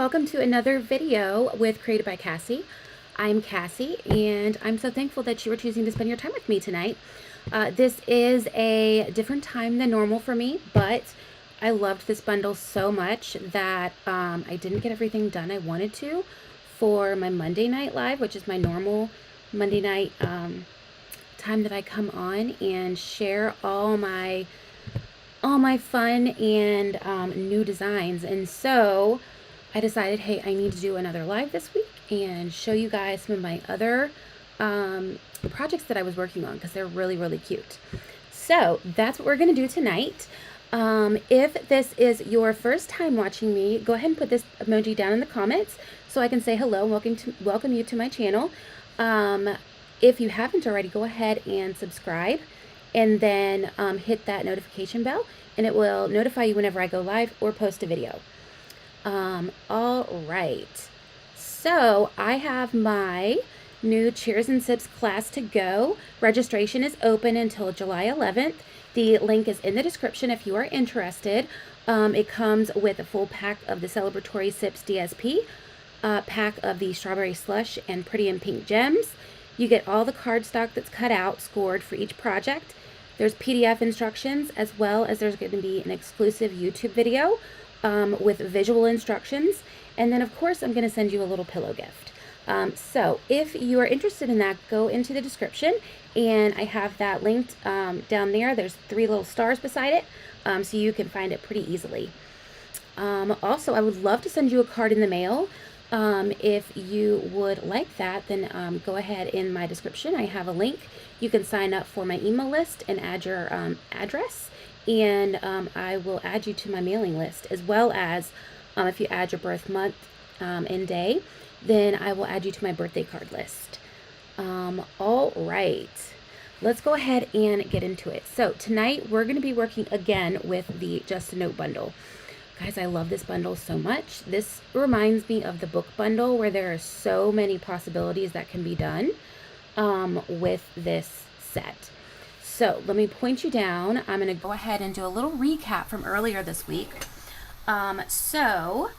welcome to another video with Created by Cassie. I'm Cassie, and I'm so thankful that you are choosing to spend your time with me tonight. This is a different time than normal for me, but I loved this bundle so much that I didn't get everything done I wanted to for my Monday night live, which is my normal Monday night time that I come on and share all my fun and new designs. And so I decided, hey, I need to do another live this week and show you guys some of my other projects that I was working on, because they're really, really cute. So that's what we're going to do tonight. If this is your first time watching me, go ahead and put this emoji down in the comments so I can say hello and welcome you to my channel. If you haven't already, go ahead and subscribe, and then hit that notification bell, and it will notify you whenever I go live or post a video. All right, so I have my new Cheers and Sips class to go. Registration is open until July 11th. The link is in the description if you are interested. It comes with a full pack of the Celebratory Sips DSP, pack of the Strawberry Slush and Pretty in Pink Gems. You get all the cardstock that's cut out, scored for each project. There's PDF instructions, as well as there's going to be an exclusive YouTube video with visual instructions. And then, of course, I'm going to send you a little pillow gift. So if you are interested in that, go into the description, and I have that linked down there. There's 3 little stars beside it, so you can find it pretty easily. Also, I would love to send you a card in the mail. If you would like that, then go ahead in my description. I have a link. You can sign up for my email list and add your address, and I will add you to my mailing list, as well as if you add your birth month and day, then I will add you to my birthday card list. All right, let's go ahead and get into it. So tonight we're going to be working again with the Just a Note bundle. Guys, I love this bundle so much. This reminds me of the book bundle, where there are so many possibilities that can be done with this set. So let me point you down. I'm going to go ahead and do a little recap from earlier this week. So,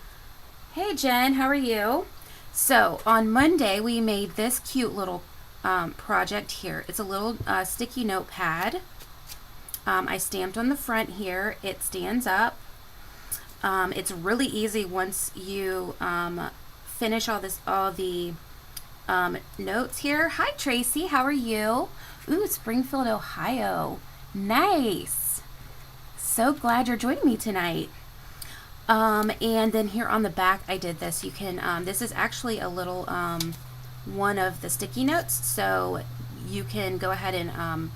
hey Jen, how are you? So on Monday we made this cute little project here. It's a little sticky notepad. I stamped on the front here. It stands up. It's really easy once you finish all the notes here. Hi Tracy, how are you? Ooh, Springfield, Ohio. Nice. So glad you're joining me tonight. And then here on the back I did this. You can this is actually a little one of the sticky notes, so you can go ahead and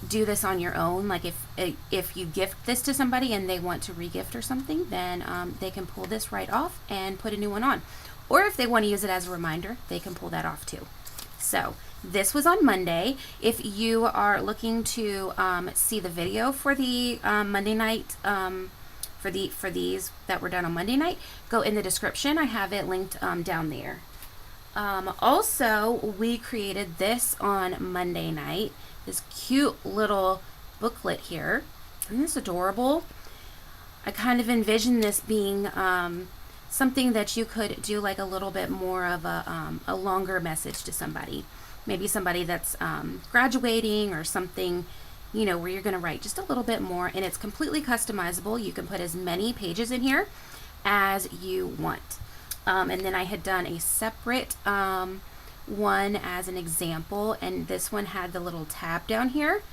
do this on your own. Like if you gift this to somebody and they want to regift or something, then they can pull this right off and put a new one on. Or if they want to use it as a reminder, they can pull that off too. So this was on Monday. If you are looking to see the video for the Monday night, for these that were done on Monday night, go in the description. I have it linked down there. Also, we created this on Monday night. This cute little booklet here. Isn't this adorable? I kind of envision this being something that you could do like a little bit more of a longer message to somebody. Maybe somebody that's graduating or something, you know, where you're going to write just a little bit more, and it's completely customizable. You can put as many pages in here as you want. And then I had done a separate one as an example, and this one had the little tab down here,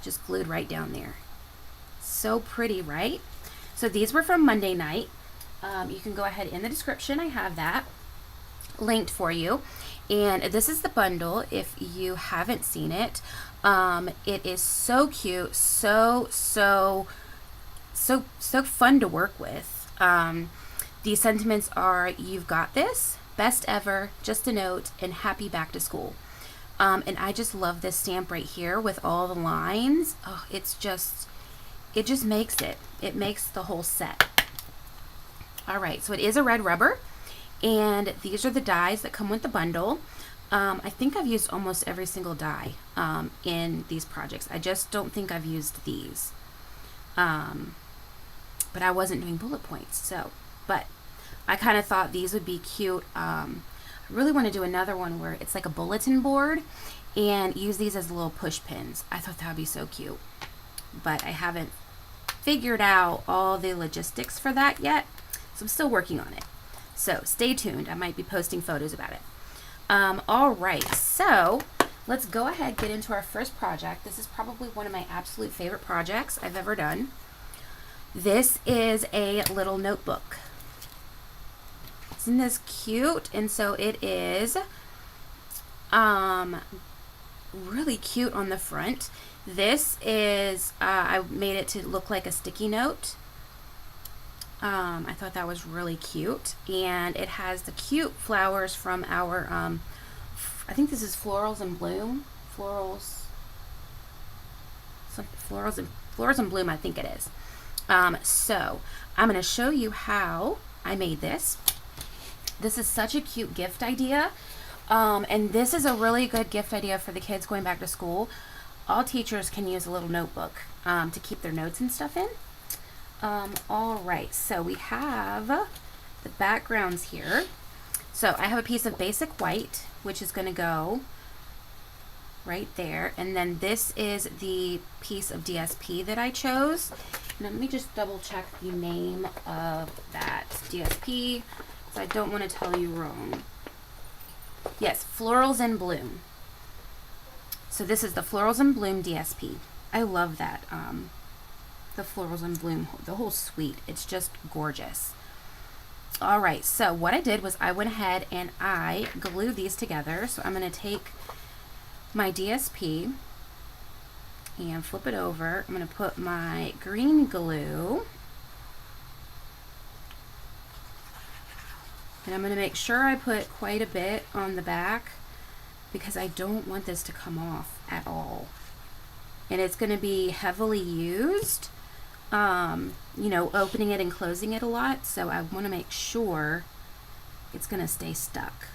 just glued right down there. So pretty, right? So these were from Monday night. You can go ahead in the description. I have that linked for you. And this is the bundle if you haven't seen it. It is so cute, so fun to work with. The sentiments are: you've got this, best ever, just a note, and happy back to school. And I just love this stamp right here with all the lines. Oh, it just makes it. It makes the whole set. All right, so it is a red rubber, and these are the dies that come with the bundle. I think I've used almost every single die in these projects. I just don't think I've used these. but I wasn't doing bullet points. So, but I kind of thought these would be cute. I really want to do another one where it's like a bulletin board and use these as little push pins. I thought that would be so cute, but I haven't figured out all the logistics for that yet, so I'm still working on it. So stay tuned. I might be posting photos about it. All right, so let's go ahead and get into our first project. This is probably one of my absolute favorite projects I've ever done. This is a little notebook. Isn't this cute? And so it is really cute on the front. This is, I made it to look like a sticky note. I thought that was really cute. And it has the cute flowers from our, I think this is Florals in Bloom. Florals in Bloom, I think it is. So I'm going to show you how I made this. This is such a cute gift idea. And this is a really good gift idea for the kids going back to school. All teachers can use a little notebook to keep their notes and stuff in. All right, so we have the backgrounds here. So I have a piece of basic white, which is going to go right there. And then this is the piece of DSP that I chose. And let me just double check the name of that DSP, so I don't want to tell you wrong. Yes, Florals in Bloom. So this is the Florals in Bloom DSP. I love that. The Florals in Bloom, the whole suite. It's just gorgeous. All right, so what I did was I went ahead and I glued these together. So I'm going to take my DSP and flip it over. I'm going to put my green glue. And I'm going to make sure I put quite a bit on the back because I don't want this to come off at all. And it's going to be heavily used, you know, opening it and closing it a lot. So I want to make sure it's going to stay stuck.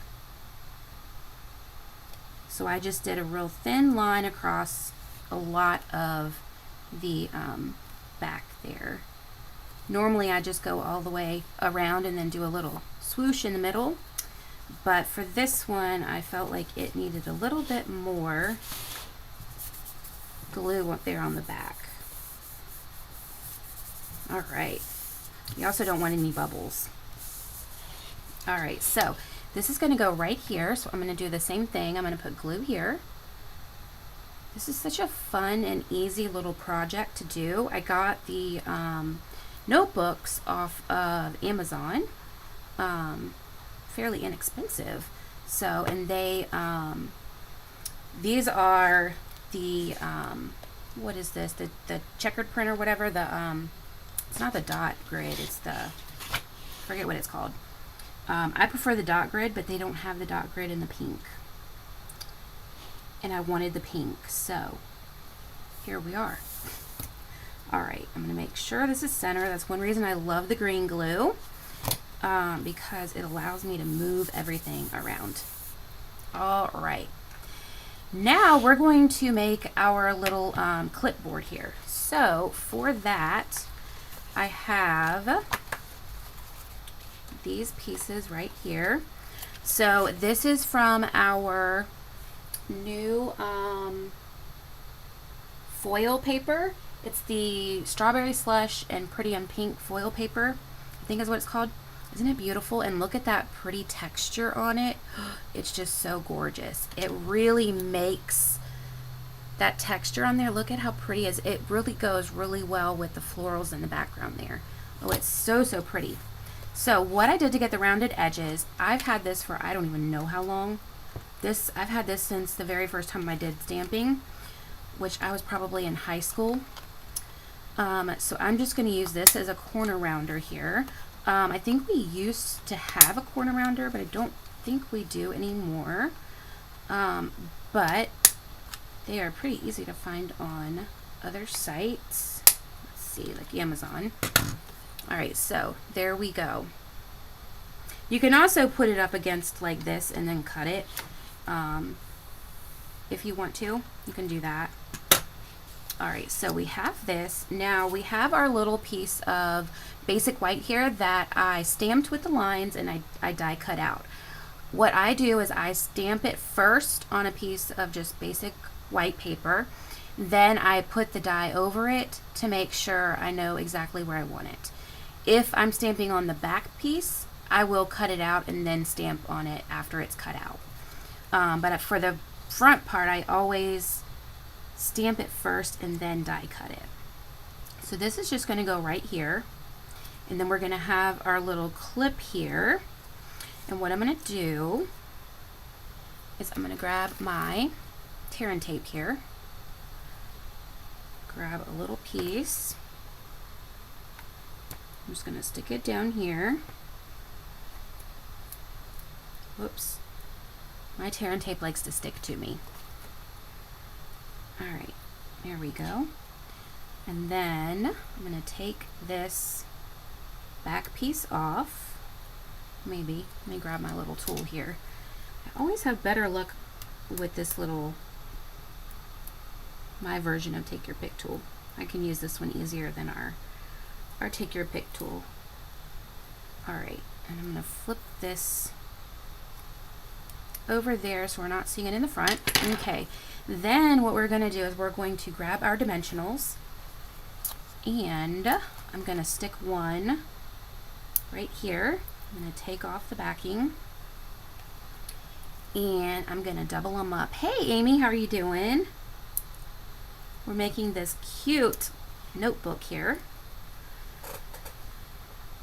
So I just did a real thin line across a lot of the back there. Normally I just go all the way around and then do a little swoosh in the middle, but for this one I felt like it needed a little bit more glue up there on the back. All right, you also don't want any bubbles. All right, so this is going to go right here, so I'm going to do the same thing. I'm going to put glue here. This is such a fun and easy little project to do. I got the notebooks off of Amazon, fairly inexpensive. So, and they, these are the, what is this? The checkered print or whatever. The, it's not the dot grid. It's the, I forget what it's called. I prefer the dot grid, but they don't have the dot grid in the pink. And I wanted the pink, so here we are. All right, I'm going to make sure this is center. That's one reason I love the green glue, because it allows me to move everything around. All right, now we're going to make our little clipboard here. So for that, I have these pieces right here. So this is from our new foil paper. It's the Strawberry Slush and Pretty and Pink foil paper, I think is what it's called. Isn't it beautiful? And look at that pretty texture on it. It's just so gorgeous. It really makes that texture on there. Look at how pretty it is. It really goes really well with the florals in the background there. Oh, it's so, so pretty. So what I did to get the rounded edges, I've had this for I don't even know how long. I've had this since the very first time I did stamping, which I was probably in high school. So I'm just going to use this as a corner rounder here. I think we used to have a corner rounder, but I don't think we do anymore. But they are pretty easy to find on other sites. Let's see, like Amazon. All right, so there we go. You can also put it up against like this and then cut it. If you want to, you can do that. All right, so we have this. Now we have our little piece of basic white here that I stamped with the lines and I die cut out. What I do is I stamp it first on a piece of just basic white paper. Then I put the die over it to make sure I know exactly where I want it. If I'm stamping on the back piece, I will cut it out and then stamp on it after it's cut out. But for the front part, I always stamp it first and then die cut it. So this is just going to go right here, and then we're going to have our little clip here. And what I'm going to do is I'm going to grab my tear and tape here, grab a little piece. I'm just going to stick it down here. Whoops, my tear and tape likes to stick to me. All right, there we go. And then I'm going to take this back piece off. Maybe, let me grab my little tool here. I always have better luck with this little, my version of Take Your Pick tool. I can use this one easier than our Take Your Pick tool. All right, and I'm going to flip this over there so we're not seeing it in the front. Okay, then what we're going to do is we're going to grab our dimensionals, and I'm going to stick one right here. I'm going to take off the backing, and I'm going to double them up. Hey Amy, how are you doing? We're making this cute notebook here.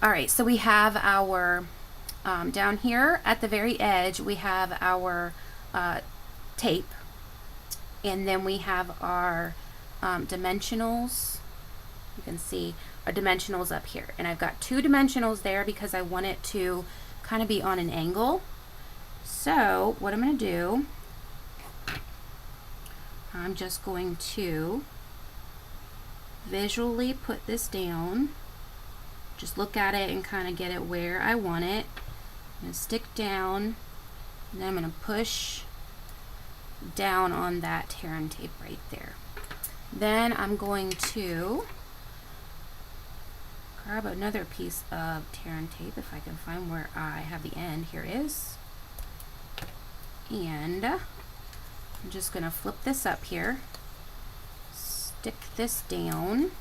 All right, so we have our down here at the very edge, we have our tape, and then we have our dimensionals. You can see our dimensionals up here, and I've got two dimensionals there because I want it to kind of be on an angle. So what I'm going to do, I'm just going to visually put this down, just look at it and kind of get it where I want it. I'm going to stick down, and then I'm going to push down on that tear and tape right there. Then I'm going to grab another piece of tear and tape if I can find where I have the end. Here it is. And I'm just going to flip this up here, stick this down,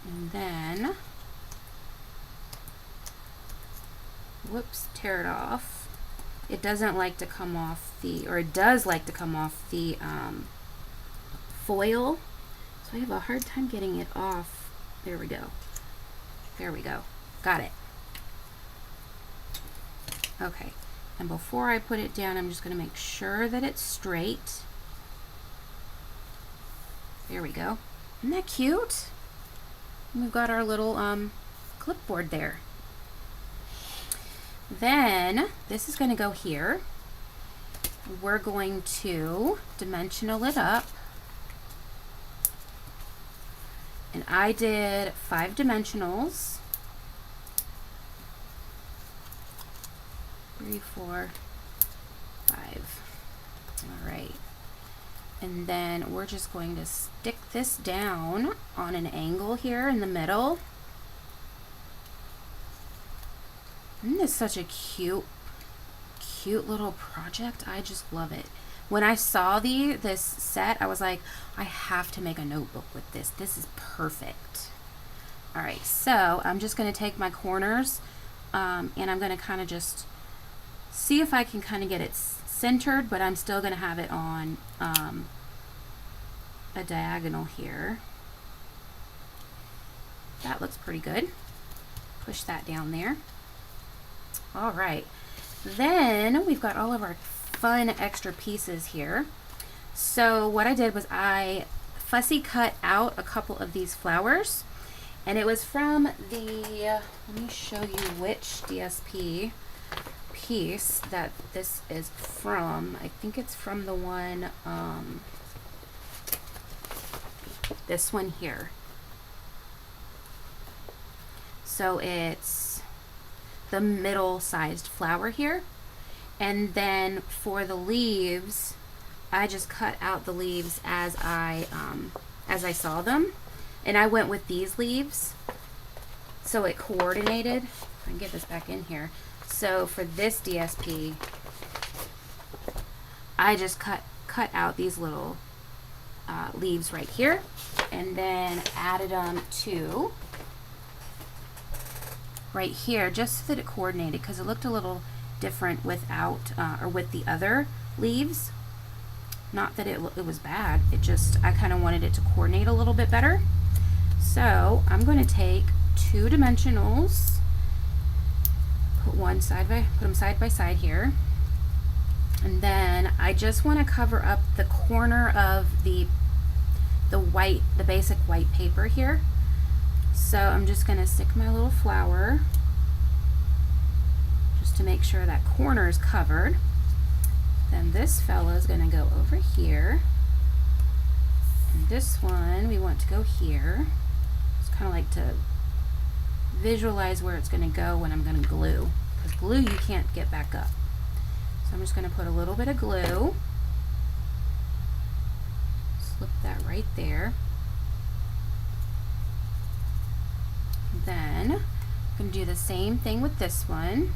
and then whoops, tear it off. It doesn't like to come off the, or it does like to come off the foil, so I have a hard time getting it off. There we go. There we go. Got it. Okay, and before I put it down, I'm just going to make sure that it's straight. There we go. Isn't that cute? And we've got our little clipboard there. Then this is going to go here. We're going to dimensional it up. And I did 5 dimensionals. 3, 4, 5. All right. And then we're just going to stick this down on an angle here in the middle. Isn't this such a cute little project? I just love it. When I saw this set, I was like, I have to make a notebook with this. This is perfect. All right, so I'm just going to take my corners and I'm going to kind of just see if I can kind of get it centered, but I'm still going to have it on a diagonal here. That looks pretty good. Push that down there. All right, then we've got all of our fun extra pieces here. So what I did was I fussy cut out a couple of these flowers, and it was from the, let me show you which DSP piece that this is from. I think it's from the one, this one here. So it's the middle sized flower here, and then for the leaves I just cut out the leaves as I saw them, and I went with these leaves so it coordinated. I can get this back in here. So for this DSP, I just cut out these little leaves right here, and then added them to right here just so that it coordinated, because it looked a little different without or with the other leaves. Not that it was bad, it just, I kind of wanted it to coordinate a little bit better. So I'm going to take 2 dimensionals, put them side by side here, and then I just want to cover up the corner of the white, the basic white paper here. So I'm just going to stick my little flower just to make sure that corner is covered. Then this fella is going to go over here, and this one we want to go here. It's kind of like to visualize where it's going to go when I'm going to glue, because glue you can't get back up. So I'm just going to put a little bit of glue, slip that right there. Then I'm going to do the same thing with this one.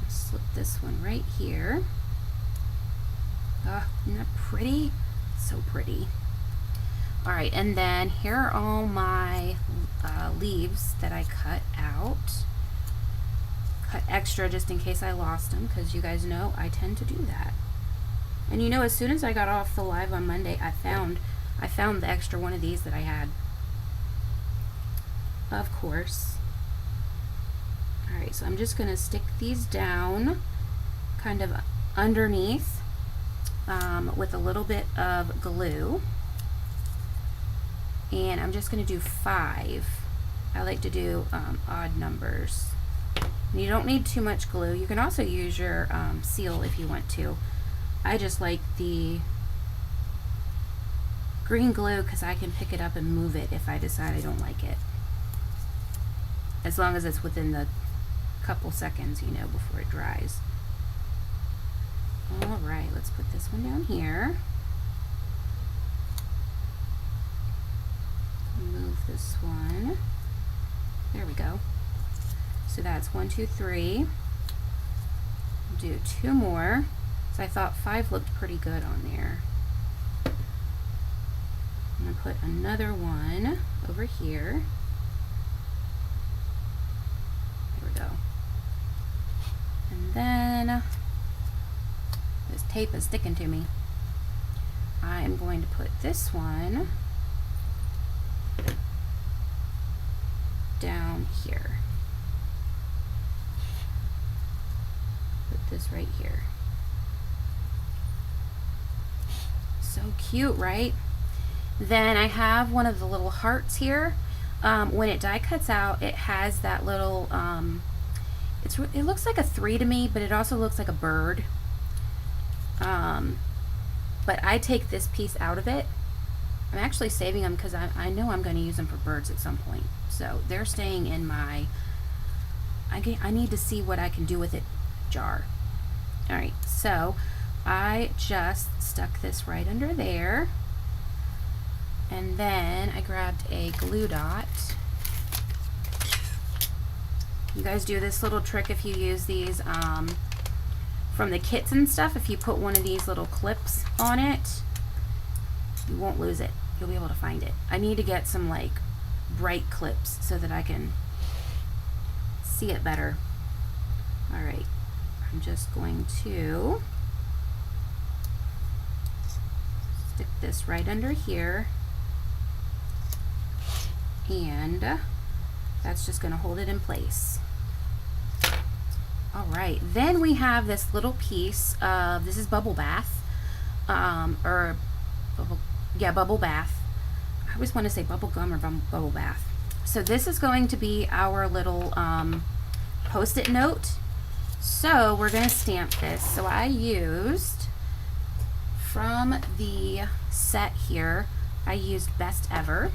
Slip this one right here. Oh, isn't that pretty? So pretty. Alright, and then here are all my leaves that I cut out. Cut extra just in case I lost them, because you guys know I tend to do that. And you know, as soon as I got off the live on Monday, I found the extra one of these that I had. Of course. Alright, so I'm just going to stick these down kind of underneath with a little bit of glue. And I'm just going to do 5. I like to do odd numbers. And you don't need too much glue. You can also use your seal if you want to. I just like the green glue because I can pick it up and move it if I decide I don't like it. As long as it's within the couple seconds, you know, before it dries. Alright, let's put this one down here. Move this one. There we go. So that's 1, 2, 3. Do 2 more. So I thought 5 looked pretty good on there. I'm going to put another one over here. There we go. And then, this tape is sticking to me. I am going to put this one down here. Put this right here. So cute, right? Then I have one of the little hearts here. When it die cuts out, it has that little, it looks like a 3 to me, but it also looks like a bird. But I take this piece out of it. I'm actually saving them because I know I'm going to use them for birds at some point. So they're staying in my, I need to see what I can do with it jar. Alright, so I just stuck this right under there. And then I grabbed a glue dot. You guys do this little trick if you use these from the kits and stuff. If you put one of these little clips on it, you won't lose it. You'll be able to find it. I need to get some like bright clips so that I can see it better. Alright, I'm just going to stick this right under here, and that's just going to hold it in place. Alright, then we have this little piece of, this is Bubble Bath, or Bubble Bath. I always want to say bubble gum or bubble bath. So this is going to be our little post-it note. So we're going to stamp this. So I used, from the set here, I used Best Ever.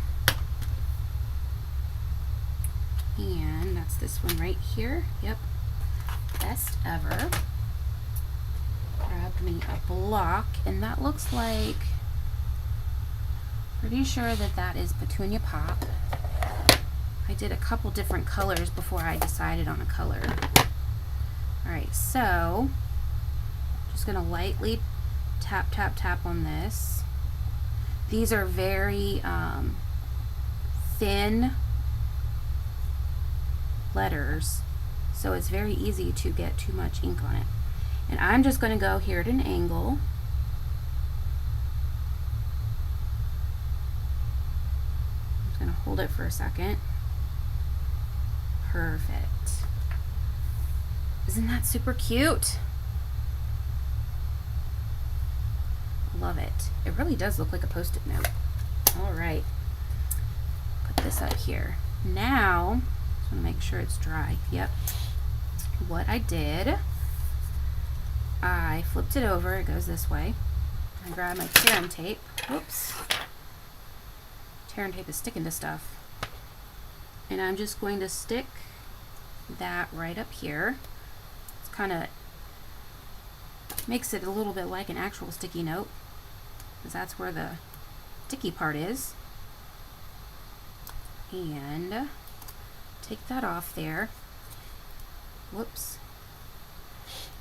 And that's this one right here. Yep. Best Ever. grabbed me a block, and that looks like, pretty sure that that is Petunia Pop. I did a couple different colors before I decided on a color. Alright, so just gonna lightly tap, tap, tap on this. These are very thin letters, so it's very easy to get too much ink on it. And I'm just going to go here at an angle. I'm just going to hold it for a second. Perfect. Isn't that super cute? Love it. It really does look like a Post-it note. All right. Put this up here. Now, just want to make sure it's dry. Yep. What I did, I flipped it over. It goes this way. I grabbed my tear and tape. Whoops. Tear and tape is sticking to stuff. And I'm just going to stick that right up here. It's kind of makes it a little bit like an actual sticky note, because that's where the sticky part is. And take that off there. Whoops.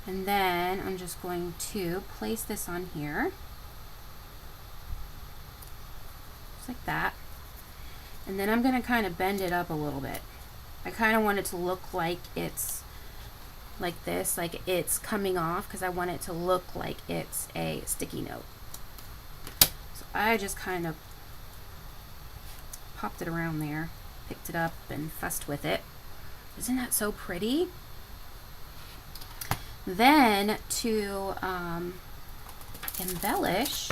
And then I'm just going to place this on here, just like that. And then I'm going to kind of bend it up a little bit. I kind of want it to look like it's like this, like it's coming off, because I want it to look like it's a sticky note. So I just kind of popped it around there, picked it up and fussed with it. Isn't that so pretty? Then to embellish,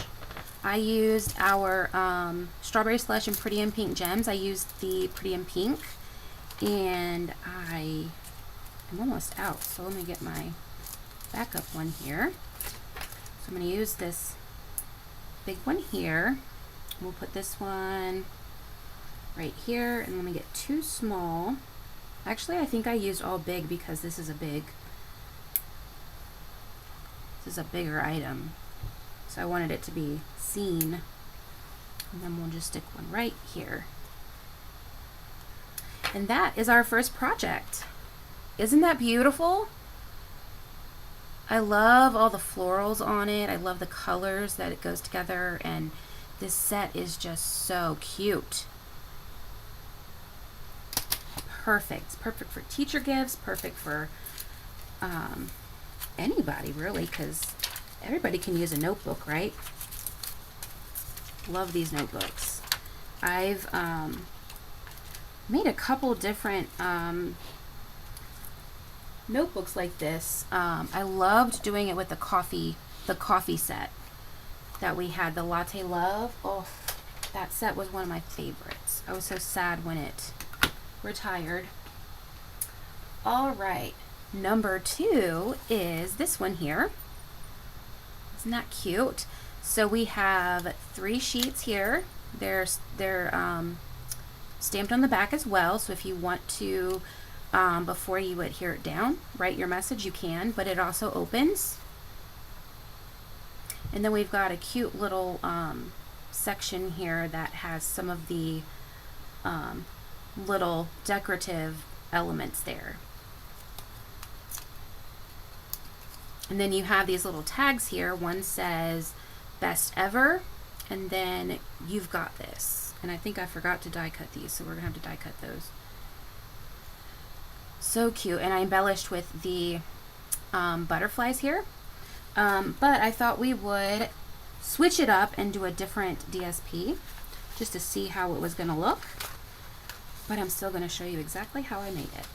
I used our Strawberry Slush and Pretty in Pink gems. I used the Pretty in Pink, and I'm almost out, so let me get my backup one here. So I'm going to use this big one here. We'll put this one right here, and let me get two small. Actually, I think I used all big because this is a bigger item, so I wanted it to be seen. And then we'll just stick one right here. And that is our first project. Isn't that beautiful? I love all the florals on it. I love the colors that it goes together, and this set is just so cute. Perfect. It's perfect for teacher gifts, perfect for anybody really, because everybody can use a notebook, right? Love these notebooks. I've made a couple different notebooks like this. I loved doing it with the coffee set that we had, the Latte Love. Oh, that set was one of my favorites. I was so sad when it retired. All right, number 2 is this one here. Isn't that cute? So we have 3 sheets here. They're stamped on the back as well, so if you want to before you adhere it down, write your message, you can, but it also opens. And then we've got a cute little section here that has some of the little decorative elements there. And then you have these little tags here. One says best ever, and then you've got this. And I think I forgot to die cut these, so we're gonna have to die cut those. So cute. And I embellished with the butterflies here, but I thought we would switch it up and do a different DSP just to see how it was gonna look, but I'm still gonna show you exactly how I made it.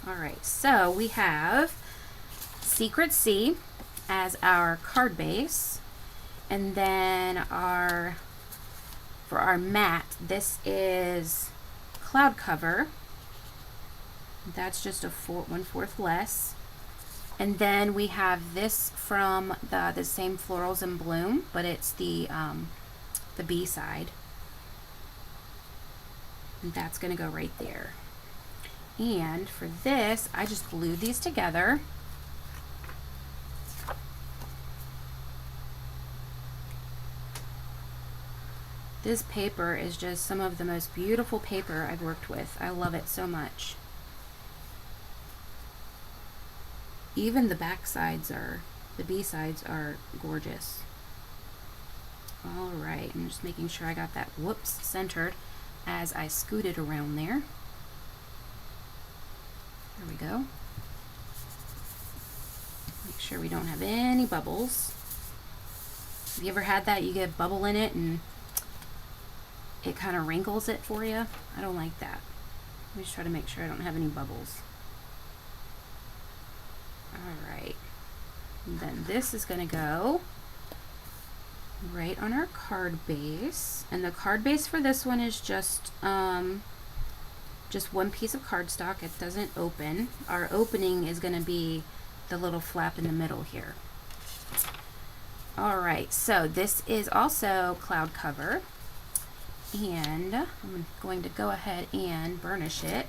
All right, so we have Secret Sea as our card base, and then for our mat, this is cloud cover. That's just a 1/4 less. And then we have this from the same Florals in Bloom, but it's the B side. And that's gonna go right there. And for this, I just glued these together. This paper is just some of the most beautiful paper I've worked with. I love it so much. Even the back sides the B sides are gorgeous. All right, I'm just making sure I got that centered as I scooted around there. There we go. Make sure we don't have any bubbles. Have you ever had that? You get a bubble in it and it kind of wrinkles it for you? I don't like that. Let me just try to make sure I don't have any bubbles. All right. And then this is going to go right on our card base. And the card base for this one is just one piece of cardstock. It doesn't open. Our opening is going to be the little flap in the middle here. All right, so this is also cloud cover. And I'm going to go ahead and burnish it.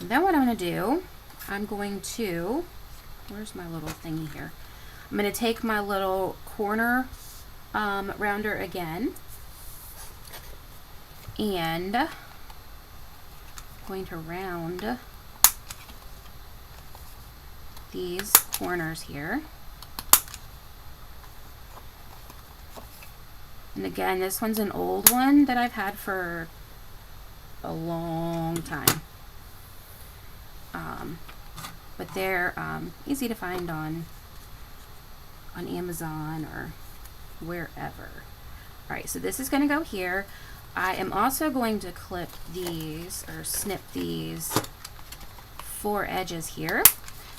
And then what I'm going to do, I'm going to, where's my little thingy here? I'm going to take my little corner rounder again, and I'm going to round these corners here. And again, this one's an old one that I've had for a long time. But they're easy to find on Amazon or wherever. All right, so this is going to go here. I am also going to clip these or snip these 4 edges here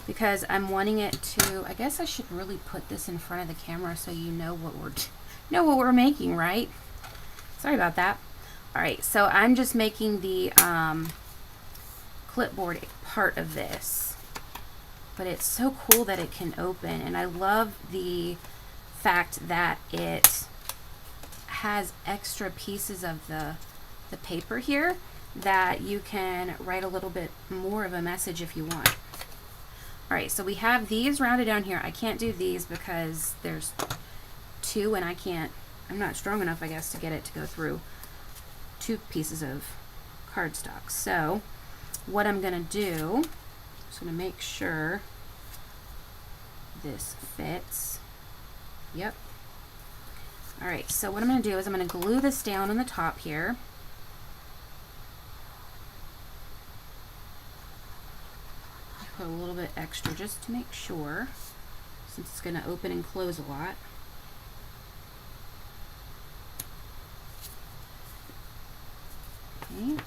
because I'm wanting it to, I guess I should really put this in front of the camera so you know what we're making, right? Sorry about that. All right, so I'm just making the clipboard part of this, but it's so cool that it can open, and I love the fact that it has extra pieces of the paper here that you can write a little bit more of a message if you want. All right, so we have these rounded down here. I can't do these because there's 2 and I'm not strong enough, I guess, to get it to go through 2 pieces of cardstock. So what I'm going to do, I'm just going to make sure this fits. Yep. All right, so what I'm going to do is I'm going to glue this down on the top here. Put a little bit extra just to make sure, since it's going to open and close a lot. Okay.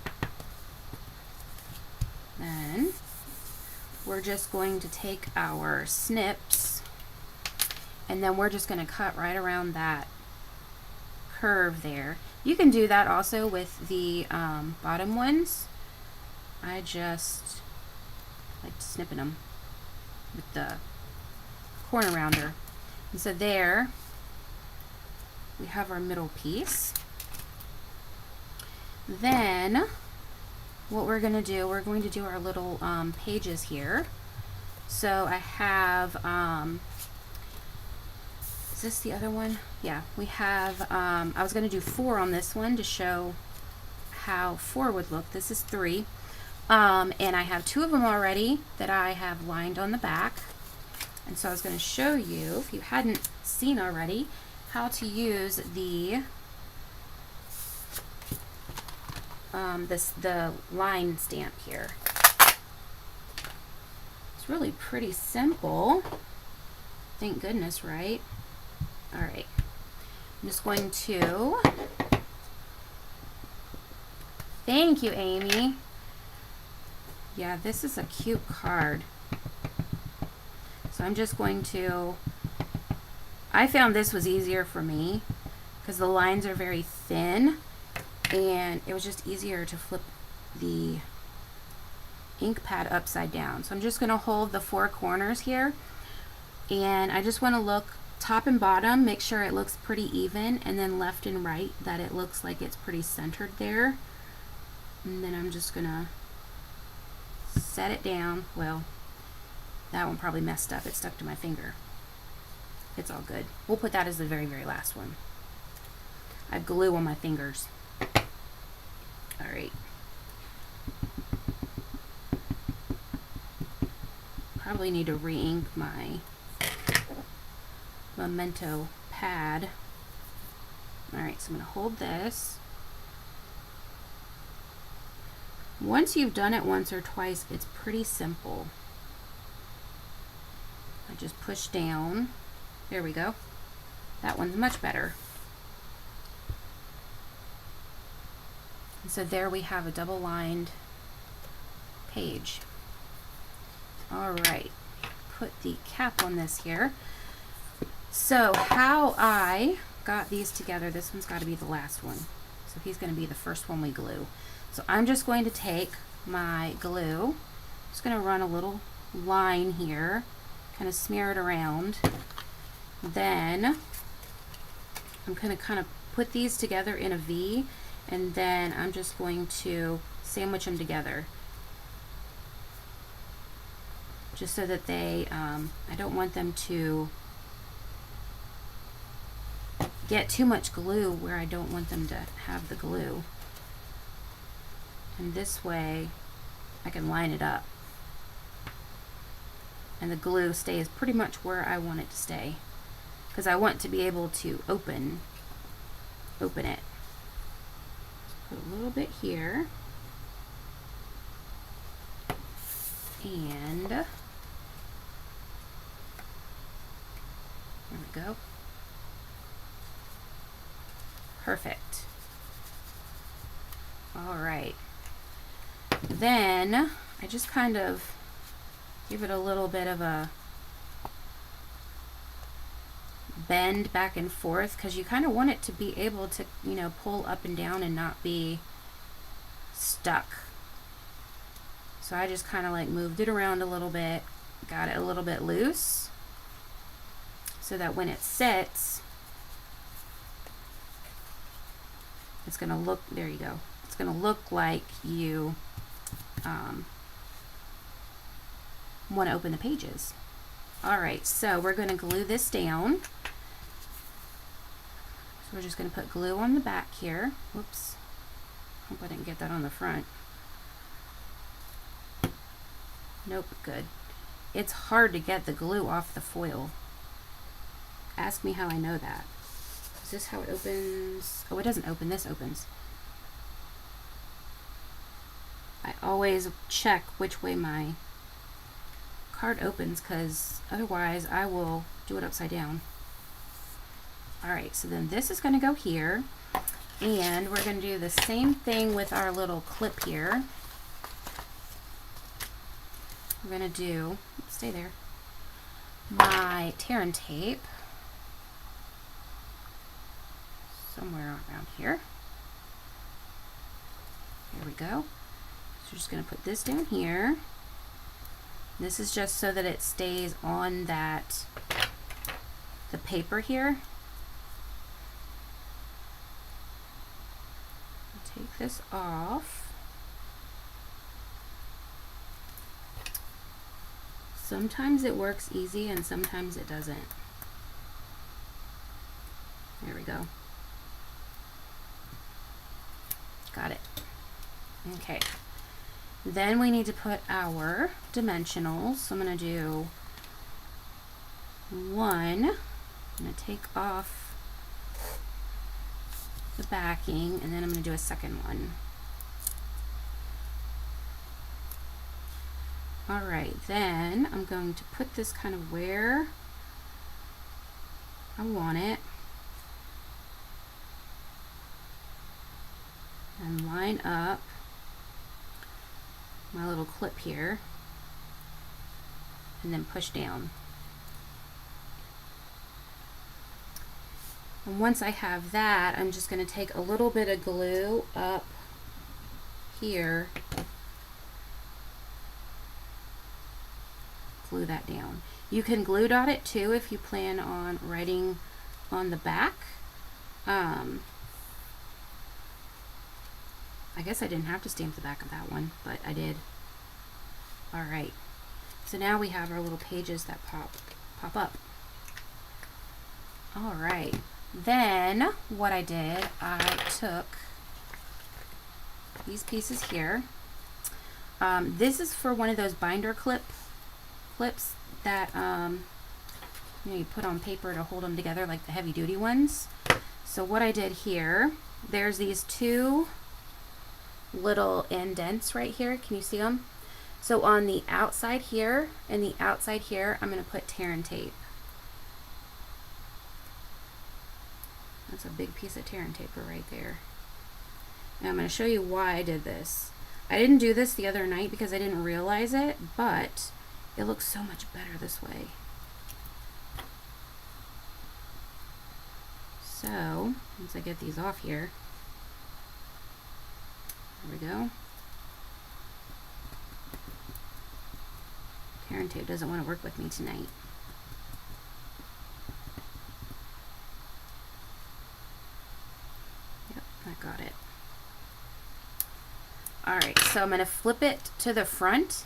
Then we're just going to take our snips and then we're just going to cut right around that curve there. You can do that also with the bottom ones. I just like snipping them with the corner rounder. And so there we have our middle piece. Then what we're going to do our little pages here. So I have, is this the other one? Yeah, we have, I was going to do 4 on this one to show how 4 would look. This is 3. And I have 2 of them already that I have lined on the back. And so I was going to show you, if you hadn't seen already, how to use the the line stamp here. It's really pretty simple. Thank goodness, right? All right. I'm just going to, thank you, Amy. Yeah, this is a cute card. So I'm just going to, I found this was easier for me because the lines are very thin and it was just easier to flip the ink pad upside down. So I'm just going to hold the 4 corners here and I just want to look top and bottom, make sure it looks pretty even, and then left and right that it looks like it's pretty centered there. And then I'm just going to set it down. Well, that one probably messed up. It stuck to my finger. It's all good. We'll put that as the very, very last one. I have glue on my fingers. All right. Probably need to re-ink my memento pad. All right, so I'm gonna hold this. Once you've done it once or twice, it's pretty simple. I just push down. There we go. That one's much better. And so there we have a double-lined page. All right, put the cap on this here. So how I got these together, this one's got to be the last one. So he's going to be the first one we glue. So I'm just going to take my glue, just going to run a little line here, kind of smear it around. Then I'm going to kind of put these together in a V, and then I'm just going to sandwich them together. Just so that they, I don't want them to get too much glue where I don't want them to have the glue. And this way I can line it up. And the glue stays pretty much where I want it to stay. Because I want to be able to open it. Put a little bit here. And there we go. Perfect. All right. Then I just kind of give it a little bit of a bend back and forth, because you kind of want it to be able to, you know, pull up and down and not be stuck. So I just kind of like moved it around a little bit, got it a little bit loose, so that when it sits, it's going to look, there you go, it's going to look like you want to open the pages. All right, so we're going to glue this down. So we're just going to put glue on the back here. Whoops, hope I didn't get that on the front. Nope, good. It's hard to get the glue off the foil. Ask me how I know that. Is this how it opens? Oh, it doesn't open, this opens. I always check which way my card opens, because otherwise I will do it upside down. Alright, so then this is going to go here, and we're going to do the same thing with our little clip here. We're going to do, stay there, my tear and tape somewhere around here. There we go. So we're just going to put this down here. This is just so that it stays on that, the paper here. Take this off. Sometimes it works easy and sometimes it doesn't. There we go. Got it. Okay. Then we need to put our dimensionals. So I'm going to do one. I'm going to take off the backing, and then I'm going to do a second one. Alright, then I'm going to put this kind of where I want it, and line up my little clip here, and then push down. And once I have that, I'm just going to take a little bit of glue up here, glue that down. You can glue dot it too if you plan on writing on the back. I guess I didn't have to stamp the back of that one, but I did. Alright, so now we have our little pages that pop up. All right, then what I did, I took these pieces here. This is for one of those binder clips that you know, you put on paper to hold them together, like the heavy duty ones. So what I did here, there's these two little indents right here. Can you see them? So on the outside here and the outside here, I'm going to put tear and tape. That's a big piece of tear and taper right there. And I'm going to show you why I did this. I didn't do this the other night because I didn't realize it, but it looks so much better this way. So, once I get these off here, there we go. Tear and tape doesn't want to work with me tonight. Yep, I got it. Alright, so I'm going to flip it to the front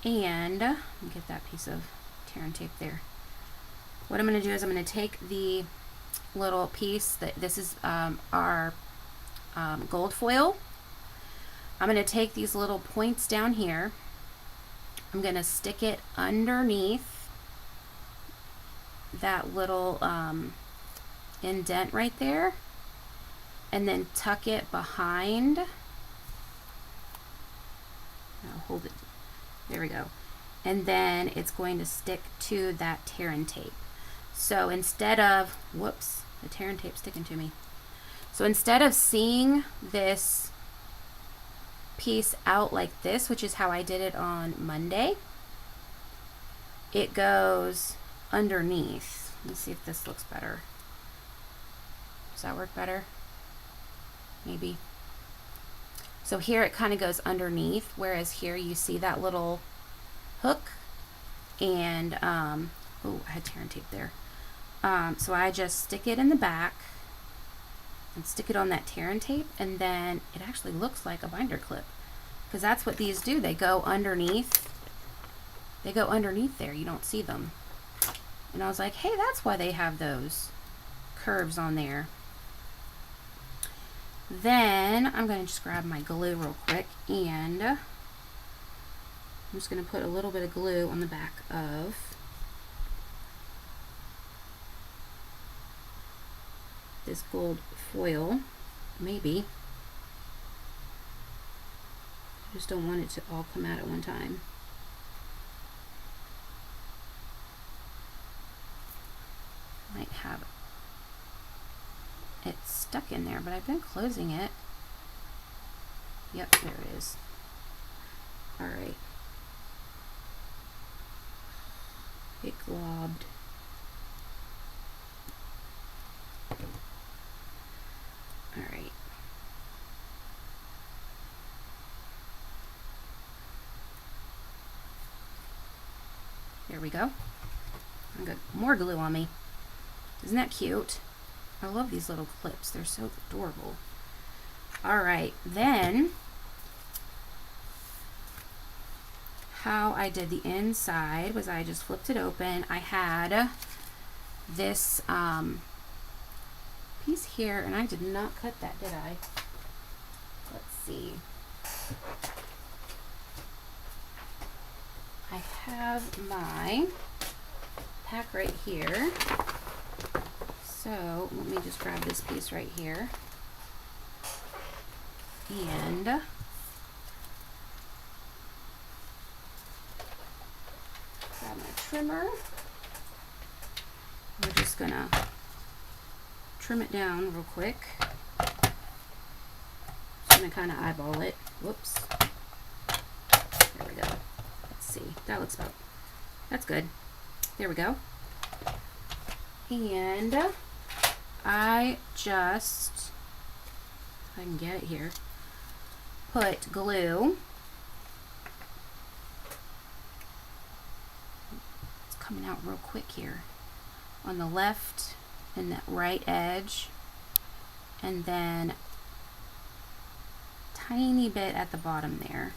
and get that piece of tear and tape there. What I'm going to do is I'm going to take the little piece that this is our gold foil. I'm going to take these little points down here. I'm going to stick it underneath that little indent right there, and then tuck it behind. I'll hold it. There we go. And then it's going to stick to that tear and tape. So instead of, whoops, the tear and tape sticking to me. So instead of seeing this piece out like this, which is how I did it on Monday, it goes underneath. Let's see if this looks better. Does that work better? Maybe. So here it kind of goes underneath, whereas here you see that little hook, and oh, I had tear and tape there. So I just stick it in the back and stick it on that tear and tape, and then it actually looks like a binder clip, because that's what these do. They go underneath. They go underneath there. You don't see them. And I was like, hey, that's why they have those curves on there. Then I'm going to just grab my glue real quick, and I'm just going to put a little bit of glue on the back of this gold foil, maybe. I just don't want it to all come out at one time. Might have it stuck in there, but I've been closing it. Yep, there it is. All right. It globbed. All right. There we go. I got more glue on me. Isn't that cute? I love these little clips. They're so adorable. All right, then how I did the inside was I just flipped it open. I had this piece here, and I did not cut that, did I? Let's see. I have my pack right here. So let me just grab this piece right here, and grab my trimmer. We're just gonna trim it down real quick. Just gonna kind of eyeball it. Whoops. There we go. Let's see. That looks about, that's good. There we go. And I just, if I can get it here, put glue. It's coming out real quick here on the left and that right edge, and then tiny bit at the bottom there.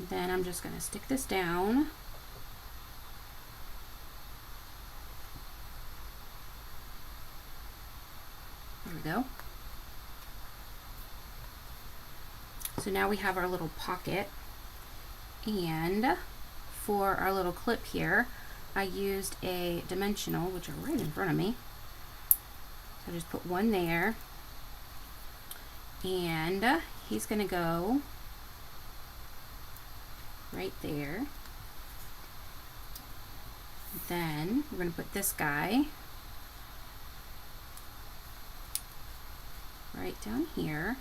Then I'm just going to stick this down. we go. So now we have our little pocket, and for our little clip here, I used a dimensional, which are right in front of me. So I just put one there, and he's gonna go right there. Then we're gonna put this guy right down here.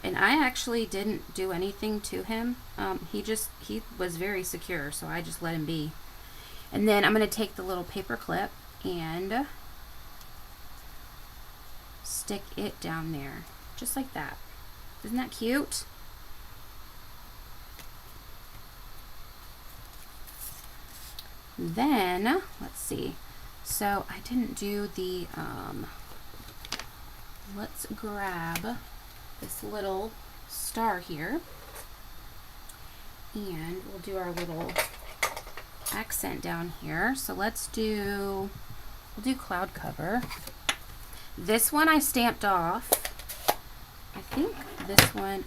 And I actually didn't do anything to him. He was very secure, so I just let him be. And then I'm gonna take the little paper clip and stick it down there, just like that. Isn't that cute? Then, let's see. So I didn't do the, let's grab this little star here, and we'll do our little accent down here. So we'll do cloud cover. This one I stamped off. I think this one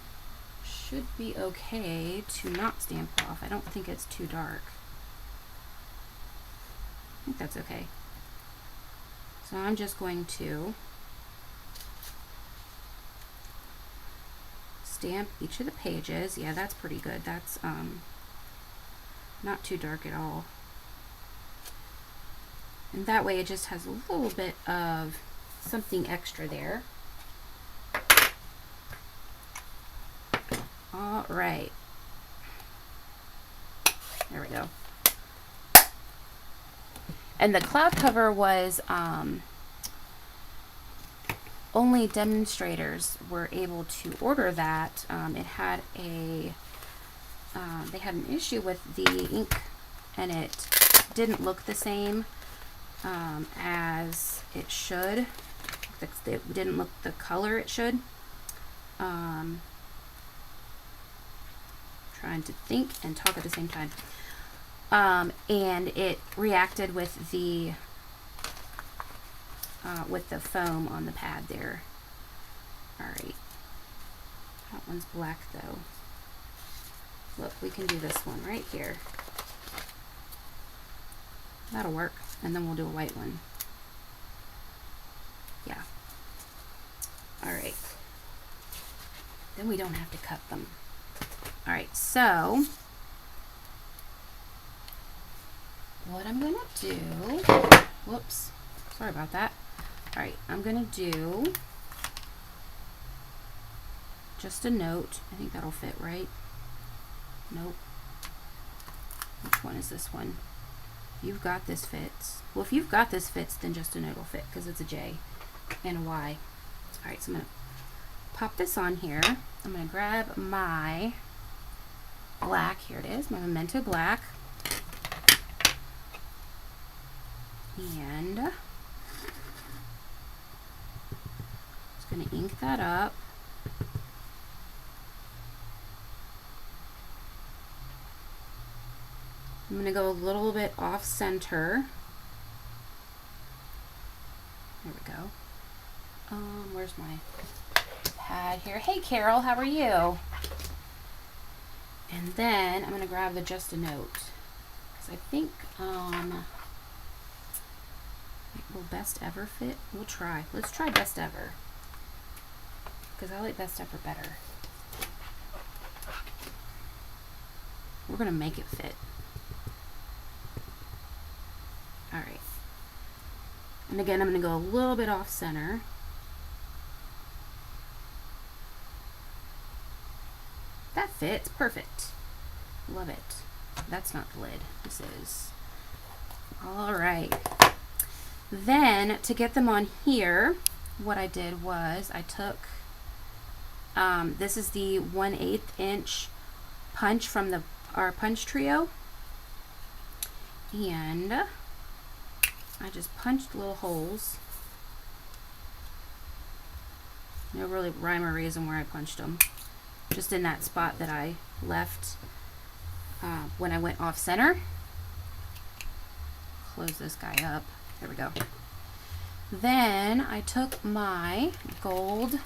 should be okay to not stamp off. I don't think it's too dark. I think that's okay. So I'm just going to stamp each of the pages. Yeah, that's pretty good. That's not too dark at all. And that way it just has a little bit of something extra there. All right. There we go. And the cloud cover was only demonstrators were able to order that. It had a they had an issue with the ink, and it didn't look the same as it should. It didn't look the color it should. Trying to think and talk at the same time. And it reacted with the foam on the pad there. All right, that one's black though. Look, we can do this one right here. That'll work, and then we'll do a white one. Yeah. All right. Then we don't have to cut them. All right, so what I'm gonna do, whoops, sorry about that. All right, I'm gonna do just a note. I think that'll fit, right? Nope. Which one is this one? You've got this fits. Well, if you've got this fits, then just a note will fit, because it's a J and a Y. All right, so I'm gonna pop this on here. I'm gonna grab my black. Here it is, my Memento black. And just going to ink that up. I'm going to go a little bit off center. There we go. Where's my pad here? Hey Carol, how are you? And then I'm going to grab the Just a Note, because I think will Best Ever fit? We'll try. Let's try Best Ever, because I like Best Ever better. We're going to make it fit. All right. And again, I'm going to go a little bit off center. That fits perfect. Love it. That's not the lid. This is. All right. Then to get them on here, what I did was I took, this is the 1/8 inch punch from our punch trio, and I just punched little holes. No really rhyme or reason where I punched them, just in that spot that I left when I went off center. Close this guy up. There we go. Then I took my gold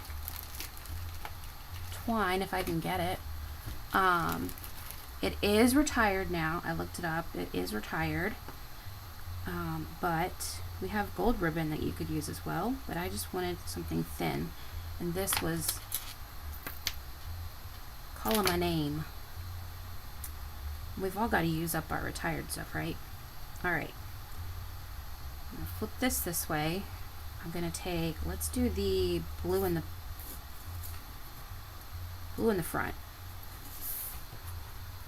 twine, if I can get it. It is retired now. I looked it up. It is retired. But we have gold ribbon that you could use as well. But I just wanted something thin. And this was calling my name. We've all got to use up our retired stuff, right? Alright. I'm going to flip this way. I'm going to take, let's do the blue in the front.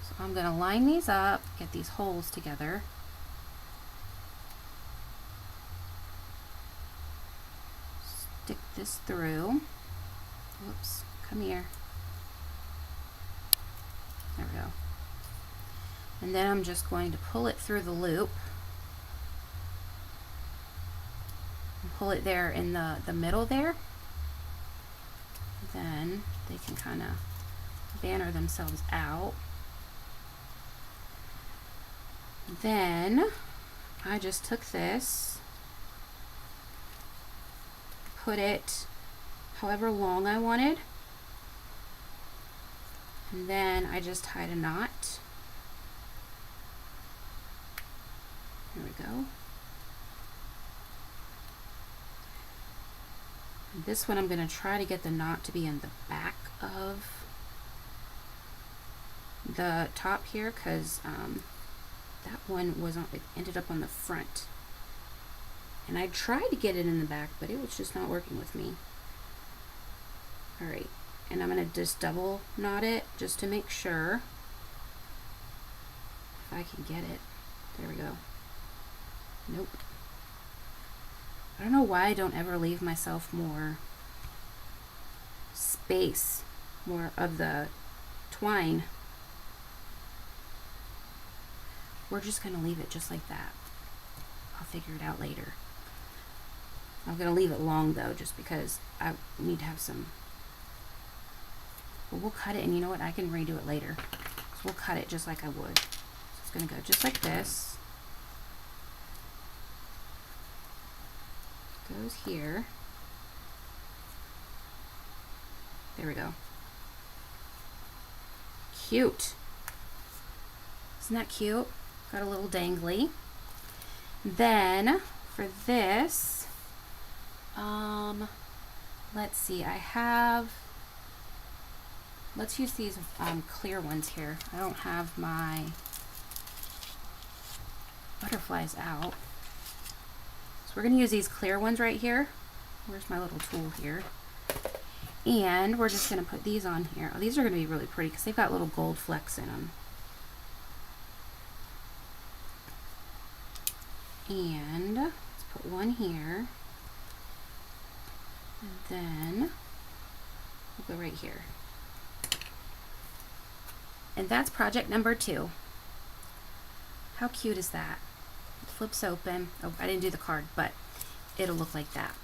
So I'm going to line these up, get these holes together. Stick this through. Whoops, come here. There we go. And then I'm just going to pull it through the loop. And pull it there in the middle there. Then they can kind of banner themselves out. Then I just took this, put it however long I wanted, and then I just tied a knot. There we go. And this one I'm going to try to get the knot to be in the back of the top here, because that one was on, it ended up on the front. And I tried to get it in the back, but it was just not working with me. Alright, and I'm going to just double knot it just to make sure. If I can get it. There we go. Nope. I don't know why I don't ever leave myself more space, more of the twine. We're just going to leave it just like that. I'll figure it out later. I'm going to leave it long though, just because I need to have some. But we'll cut it, and you know what? I can redo it later. So we'll cut it just like I would. So it's going to go just like this. Goes here. There we go. Cute. Isn't that cute? Got a little dangly. Then for this, let's see, let's use these clear ones here. I don't have my butterflies out. So we're going to use these clear ones right here. Where's my little tool here? And we're just going to put these on here. Oh, these are going to be really pretty because they've got little gold flecks in them. And let's put one here. And then we'll go right here. And that's project number 2. How cute is that? It flips open. Oh, I didn't do the card, but it'll look like that.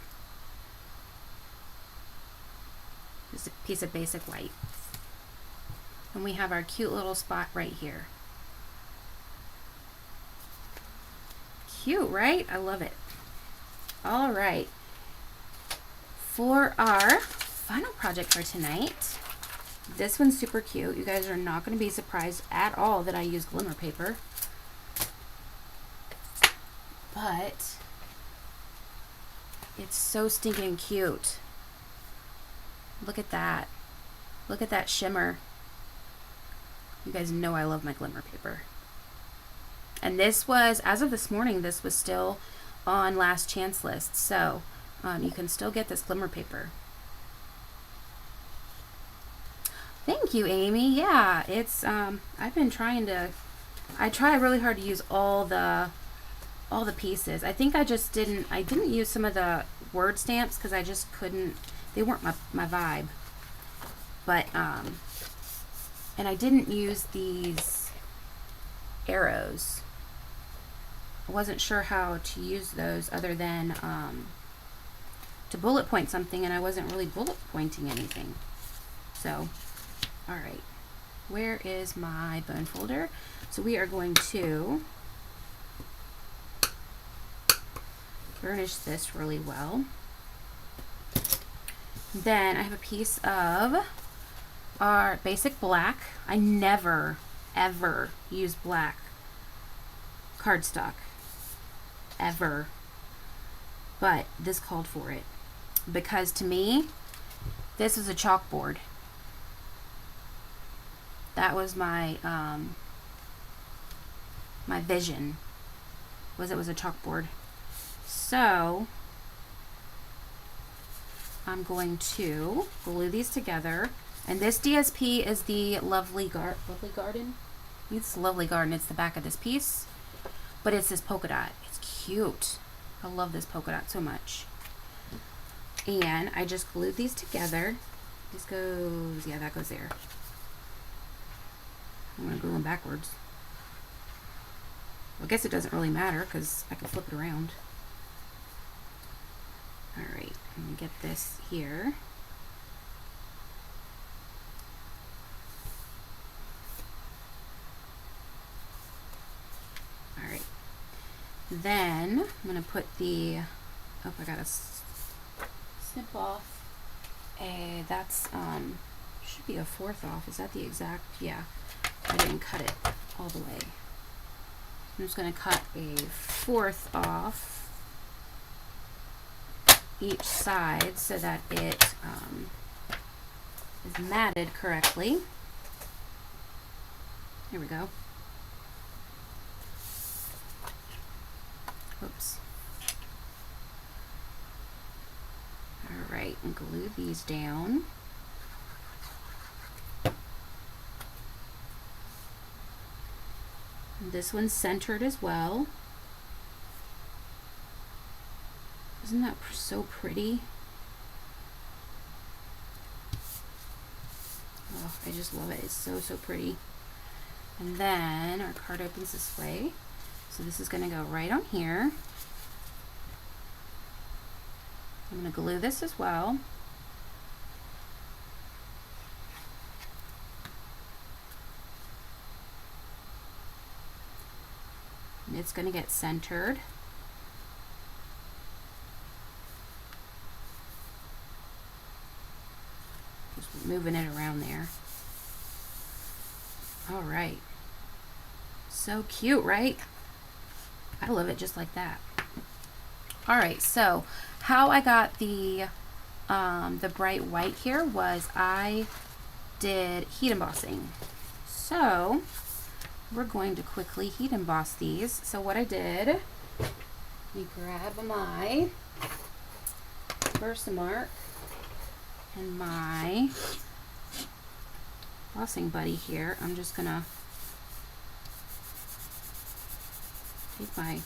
Just a piece of basic white. And we have our cute little spot right here. Cute, right? I love it. All right. For our final project for tonight, this one's super cute. You guys are not going to be surprised at all that I use glimmer paper. But it's so stinking cute. Look at that. Look at that shimmer. You guys know I love my glimmer paper. And this was, as of this morning, this was still on last chance list. So you can still get this glimmer paper. Thank you, Amy. Yeah, it's I've been trying to, I try really hard to use all the pieces. I think I didn't use some of the word stamps because I just couldn't, they weren't my vibe. But and I didn't use these arrows. I wasn't sure how to use those other than to bullet point something, and I wasn't really bullet pointing anything. So, all right, where is my bone folder? So we are going to burnish this really well. Then I have a piece of our basic black. I never, ever use black cardstock. Ever. But this called for it. Because to me, this is a chalkboard. That was my my vision, was it was a chalkboard. So I'm going to glue these together. And this DSP is the Lovely Garden. It's Lovely Garden. It's the back of this piece. But it's this polka dot. It's cute. I love this polka dot so much. And I just glued these together. This goes, yeah, that goes there. I'm going to glue them backwards. Well, I guess it doesn't really matter because I can flip it around. Alright, I'm going to get this here. Alright. Then I'm going to put the, oh, I got to snip off. That's, should be a 4th off. Is that the exact, yeah. I didn't cut it all the way. I'm just going to cut a 4th off each side so that it is matted correctly. Here we go. Oops. Alright, and glue these down. This one's centered as well. Isn't that so pretty? Oh, I just love it. It's so, so pretty. And then our card opens this way. So this is going to go right on here. I'm going to glue this as well. It's going to get centered. Just moving it around there. All right. So cute, right? I love it just like that. All right, so how I got the bright white here was I did heat embossing. So we're going to quickly heat emboss these. So what I did, let me grab my Versamark and my embossing buddy here. I'm just gonna take my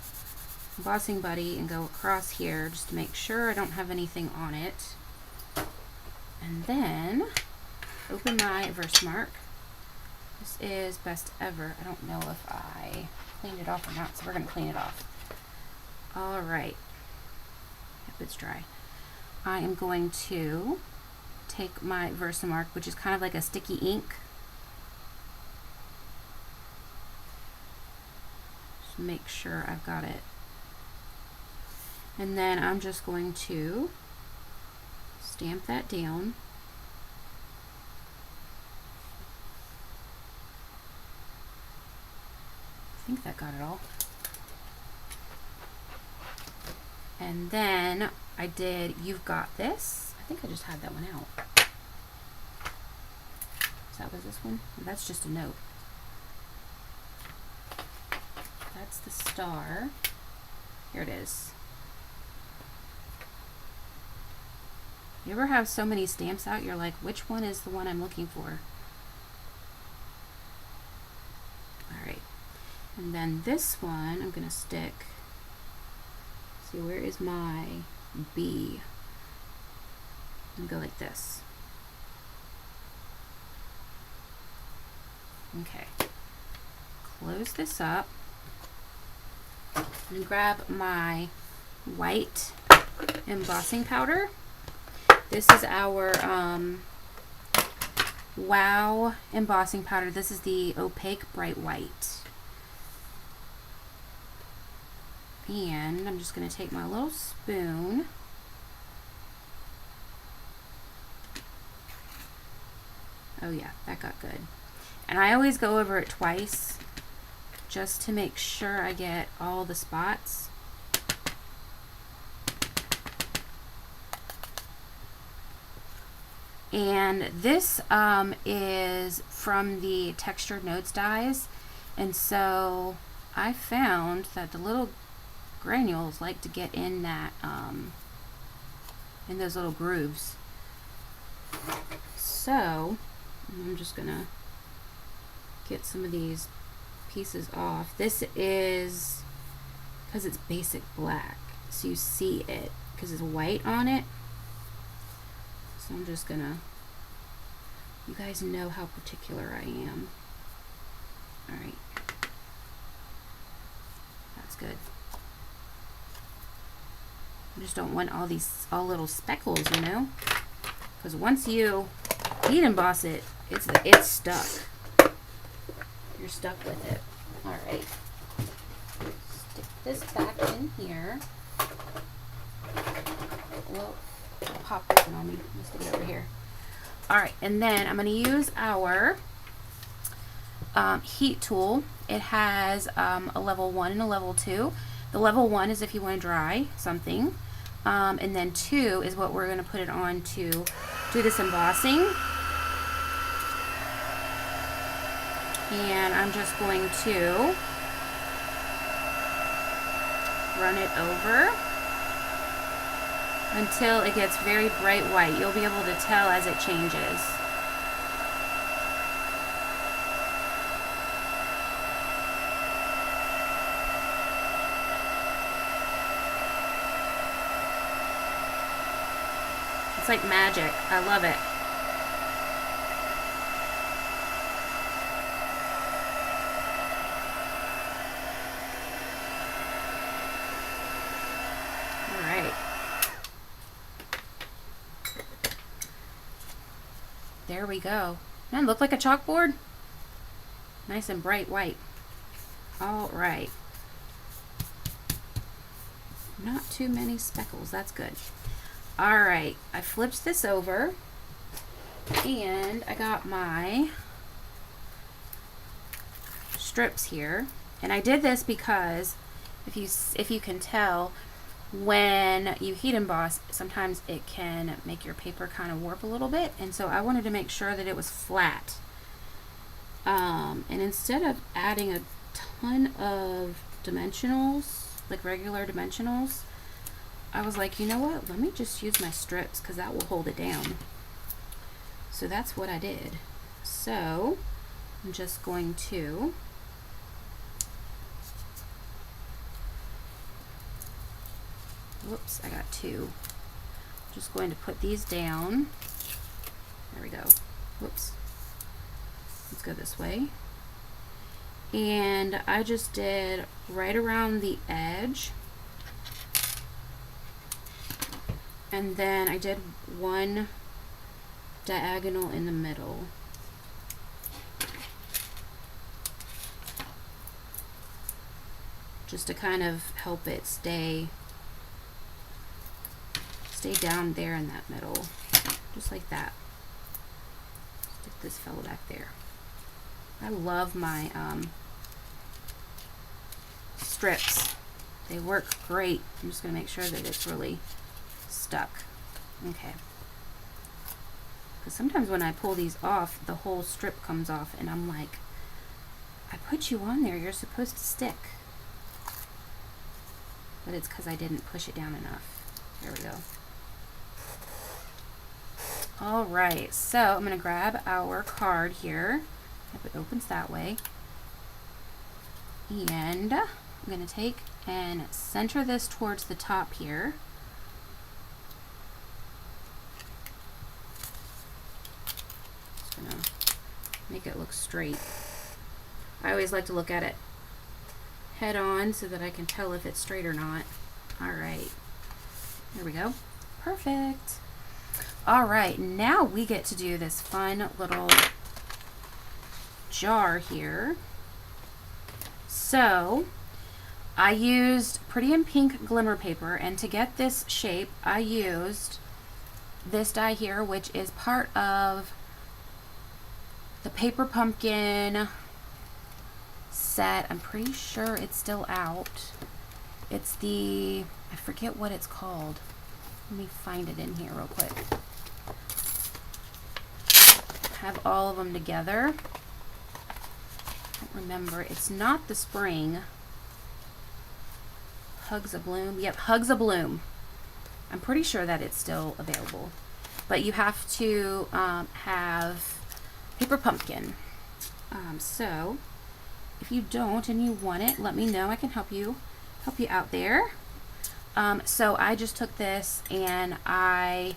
embossing buddy and go across here just to make sure I don't have anything on it. And then open my Versamark. This is Best Ever. I don't know if I cleaned it off or not, so we're going to clean it off. All right. Yep, it's dry. I am going to take my Versamark, which is kind of like a sticky ink. Just make sure I've got it. And then I'm just going to stamp that down. I think that got it all. And then I did You've Got This. I think I just had that one out. So that was this one? That's just a note. That's the star. Here it is. You ever have so many stamps out, you're like, which one is the one I'm looking for? Alright. And then this one, I'm going to stick, see, where is my B? And go like this. Okay. Close this up. And grab my white embossing powder. This is our Wow embossing powder. This is the opaque bright white. And I'm just going to take my little spoon. Oh yeah, that got good. And I always go over it twice just to make sure I get all the spots. And this is from the Textured Notes dies, and so I found that the little granules like to get in that in those little grooves. So I'm just gonna get some of these pieces off. This is because it's basic black, so you see it because it's white on it. So I'm just gonna, you guys know how particular I am. All right, that's good. I just don't want all these little speckles, you know, because once you heat emboss it, it's stuck. You're stuck with it. All right, stick this back in here. Well, pop open on me. Let's stick it over here. All right, and then I'm going to use our heat tool. It has a level 1 and a level 2. The level 1 is if you want to dry something, and then 2 is what we're going to put it on to do this embossing. And I'm just going to run it over until it gets very bright white. You'll be able to tell as it changes. It's like magic. I love it. There we go. Doesn't it look like a chalkboard? Nice and bright white. All right. Not too many speckles. That's good. All right. I flipped this over, and I got my strips here. And I did this because if you can tell, when you heat emboss, sometimes it can make your paper kind of warp a little bit, and so I wanted to make sure that it was flat. And instead of adding a ton of dimensionals, like regular dimensionals, I was like, you know what, let me just use my strips because that will hold it down. So that's what I did. So I'm just going to whoops, I got two. Just going to put these down. There we go. Whoops. Let's go this way. And I just did right around the edge. And then I did one diagonal in the middle. Just to kind of help it stay down there in that middle, just like that. Stick this fellow back there. I love my strips. They work great. I'm just going to make sure that it's really stuck. Okay. Because sometimes when I pull these off, the whole strip comes off, and I'm like, I put you on there. You're supposed to stick. But it's because I didn't push it down enough. There we go. All right, so I'm going to grab our card here. Hope it opens that way. And I'm going to take and center this towards the top here. Just going to make it look straight. I always like to look at it head on so that I can tell if it's straight or not. All right, there we go. Perfect. All right, now we get to do this fun little jar here. So I used Pretty in Pink glimmer paper, and to get this shape, I used this die here, which is part of the Paper Pumpkin set. I'm pretty sure it's still out. It's the, I forget what it's called. Let me find it in here real quick. Have all of them together. I don't remember. It's not the spring. Hugs a Bloom. Yep, Hugs a Bloom. I'm pretty sure that it's still available. But you have to have Paper Pumpkin. So if you don't and you want it, let me know. I can help you out there. So I just took this and I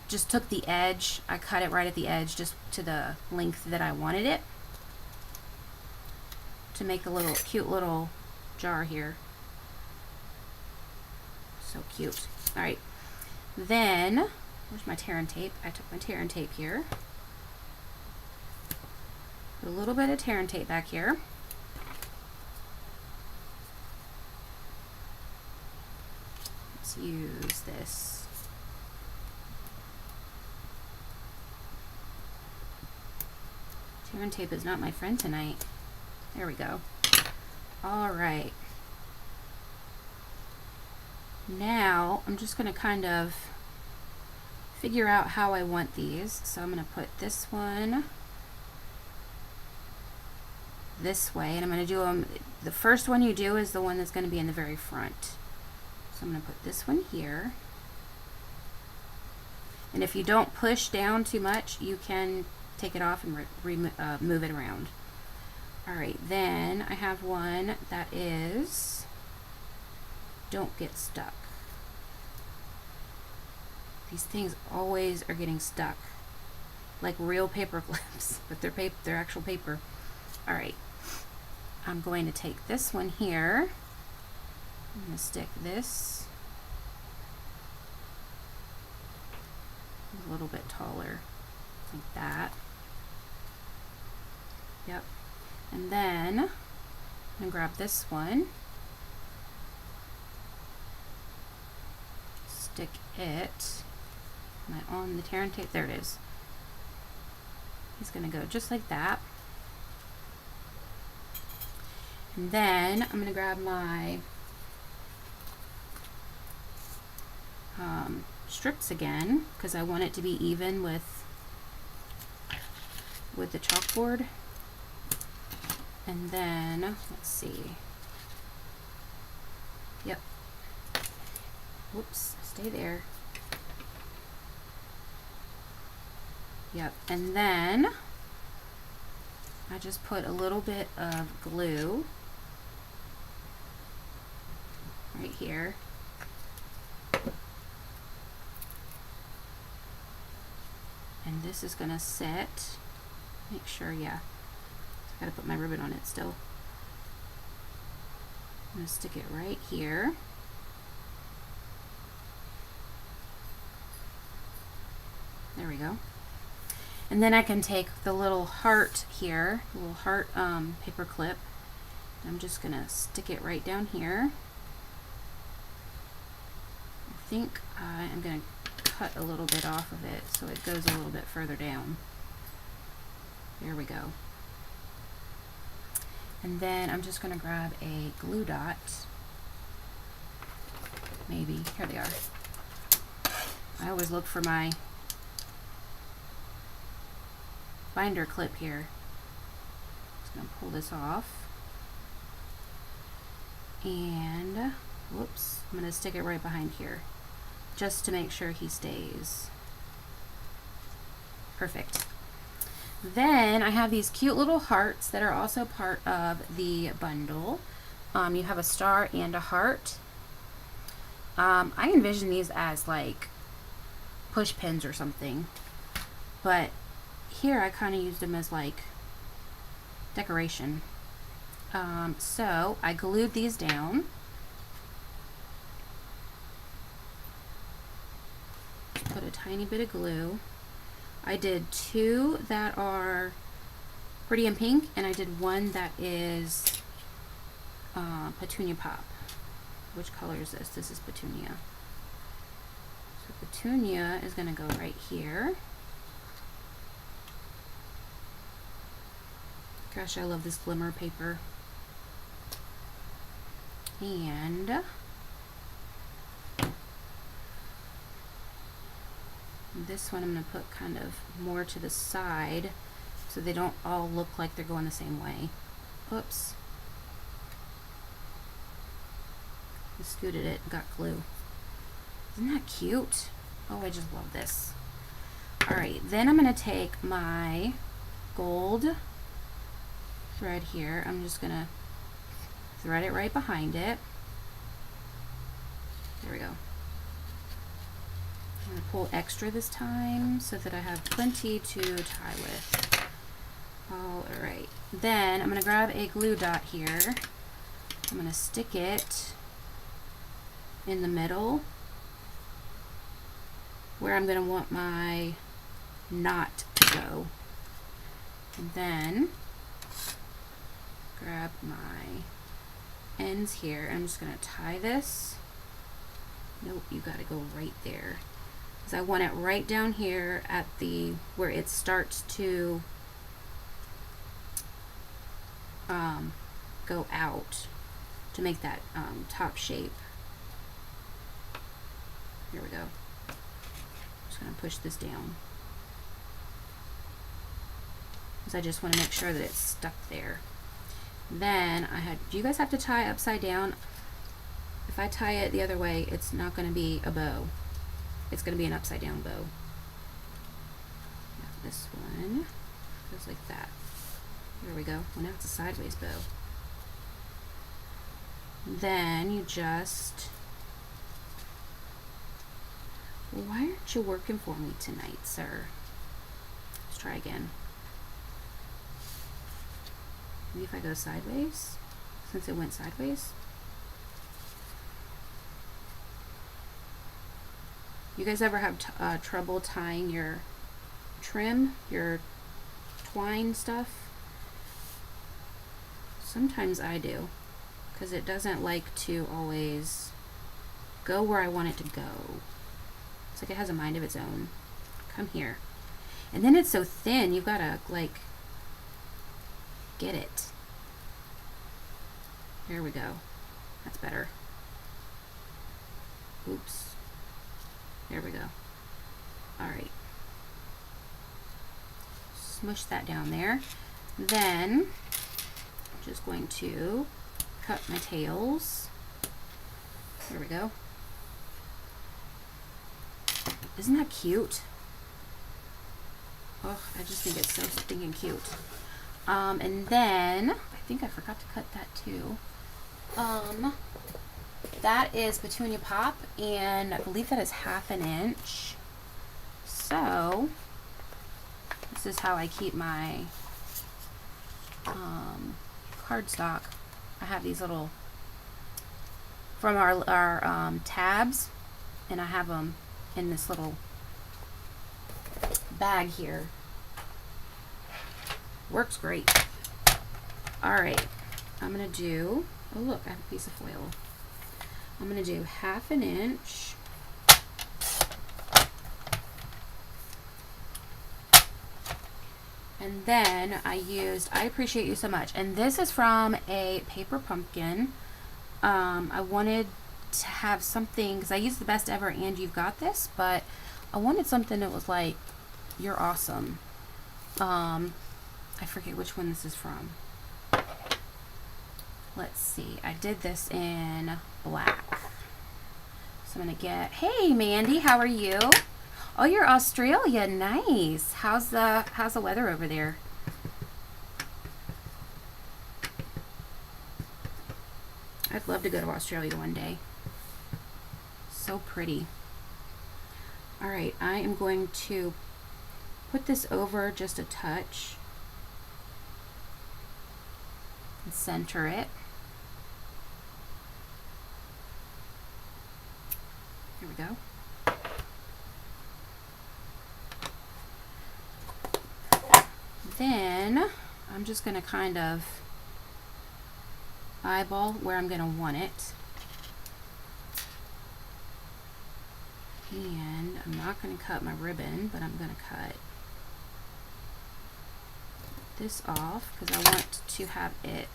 just took the edge. I cut it right at the edge, just to the length that I wanted it, to make a little cute little jar here. So cute. All right, then where's my tear and tape? I took my tear and tape here. Put a little bit of tear and tape back here. Let's use this. Tear and tape is not my friend tonight. There we go. All right. Now I'm just going to kind of figure out how I want these. So I'm going to put this one this way, and I'm going to do them. The first one you do is the one that's going to be in the very front. So I'm going to put this one here. And if you don't push down too much, you can take it off and move it around. All right, then I have one that is Don't Get Stuck. These things always are getting stuck, like real paper clips, but they're actual paper. All right, I'm going to take this one here. I'm going to stick this a little bit taller, like that. Yep. And then I'm going to grab this one, stick it. Am I on the tear and tape? There it is. He's going to go just like that. And then I'm going to grab my strips again, because I want it to be even with the chalkboard. And then, let's see. Yep. Whoops, stay there. Yep, and then I just put a little bit of glue right here. And this is gonna sit, make sure, yeah. I gotta put my ribbon on it still. I'm gonna stick it right here. There we go. And then I can take the little heart here, the little heart paper clip. I'm just gonna stick it right down here. I think I am gonna cut a little bit off of it so it goes a little bit further down. There we go. And then I'm just gonna grab a glue dot. Maybe, here they are. I always look for my binder clip here. Just gonna pull this off. And, whoops, I'm gonna stick it right behind here, just to make sure he stays. Perfect. Then I have these cute little hearts that are also part of the bundle. You have a star and a heart. I envision these as like push pins or something, but here I kind of used them as like decoration. So I glued these down. Put a tiny bit of glue. I did two that are Pretty in Pink, and I did one that is Petunia Pop. Which color is this? This is Petunia. So Petunia is going to go right here. Gosh, I love this glimmer paper. And this one I'm going to put kind of more to the side so they don't all look like they're going the same way. Oops. I scooted it and got glue. Isn't that cute? Oh, I just love this. Alright, then I'm going to take my gold thread here. I'm just going to thread it right behind it. There we go. I'm going to pull extra this time so that I have plenty to tie with. Alright, then I'm going to grab a glue dot here. I'm going to stick it in the middle where I'm going to want my knot to go. And then grab my ends here. I'm just going to tie this. Nope, you got to go right there. Because I want it right down here at the where it starts to go out to make that top shape. Here we go. Just going to push this down. Because I just want to make sure that it's stuck there. Then do you guys have to tie upside down? If I tie it the other way, it's not going to be a bow. It's going to be an upside down bow. Now this one goes like that. There we go. Well, now it's a sideways bow. Then you just... Why aren't you working for me tonight, sir? Let's try again. Maybe if I go sideways, since it went sideways. You guys ever have trouble tying your trim, your twine stuff? Sometimes I do, because it doesn't like to always go where I want it to go. It's like it has a mind of its own. Come here. And then it's so thin, you've got to, like, get it. There we go. That's better. Oops. There we go. Alright. Smush that down there. Then, I'm just going to cut my tails. There we go. Isn't that cute? Oh, I just think it's so stinking cute. And then, I think I forgot to cut that too. That is Petunia Pop, and I believe that is 1/2 inch. So, this is how I keep my cardstock. I have these little, from our tabs, and I have them in this little bag here. Works great. Alright, I'm going to do, oh look, I have a piece of foil. I'm going to do 1/2 inch. And then I Appreciate You So Much. And this is from a paper pumpkin. I wanted to have something, because I used the Best Ever and You've Got This, but I wanted something that was like, You're Awesome. I forget which one this is from. Let's see. I did this in black. So I'm going to get... Hey, Mandy, how are you? Oh, you're Australia. Nice. How's the weather over there? I'd love to go to Australia one day. So pretty. All right, I am going to put this over just a touch and center it. Here we go. Then I'm just going to kind of eyeball where I'm going to want it. And I'm not going to cut my ribbon, but I'm going to cut this off because I want to have it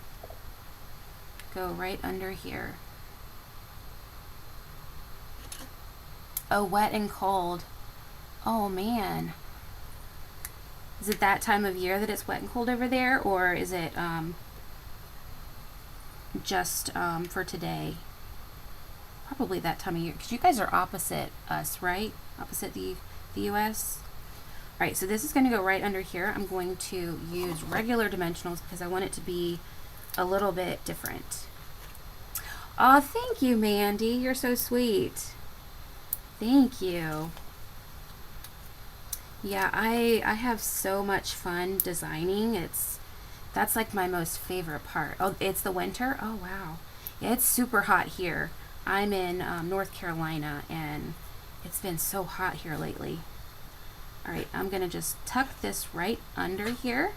go right under here. Oh, wet and cold. Oh man. Is it that time of year that it's wet and cold over there, or is it just for today? Probably that time of year, because you guys are opposite us, right? Opposite the US. All right, so this is going to go right under here. I'm going to use regular dimensionals because I want it to be a little bit different. Oh, thank you, Mandy. You're so sweet. Thank you. Yeah, I have so much fun designing. That's like my most favorite part. Oh, it's the winter? Oh, wow. Yeah, it's super hot here. I'm in North Carolina, and it's been so hot here lately. All right, I'm going to just tuck this right under here.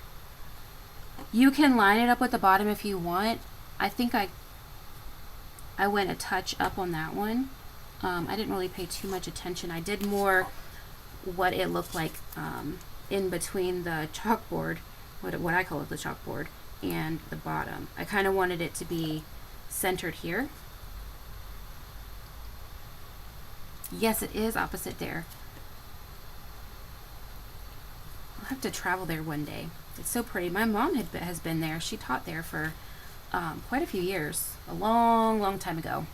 You can line it up with the bottom if you want. I think I went a touch up on that one. I didn't really pay too much attention. I did more what it looked like in between the chalkboard, what I call it, the chalkboard, and the bottom. I kind of wanted it to be centered here. Yes, it is opposite there. I'll have to travel there one day. It's so pretty. My mom has been there. She taught there for quite a few years, a long time ago.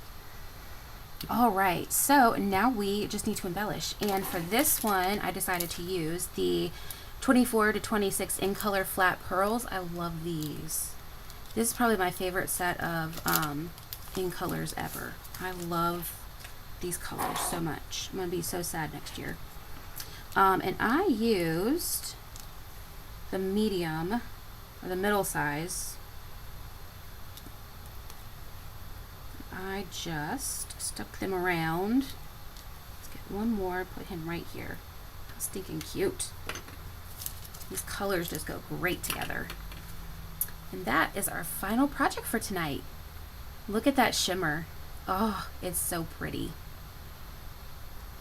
All right, so now we just need to embellish. And for this one, I decided to use the 24 to 26 in color flat pearls. I love these. This is probably my favorite set of in colors ever. I love these colors so much. I'm gonna be so sad next year. And I used the medium or the middle size. I just stuck them around. Let's get one more, put him right here. That's stinking cute. These colors just go great together. And that is our final project for tonight. Look at that shimmer. Oh, it's so pretty.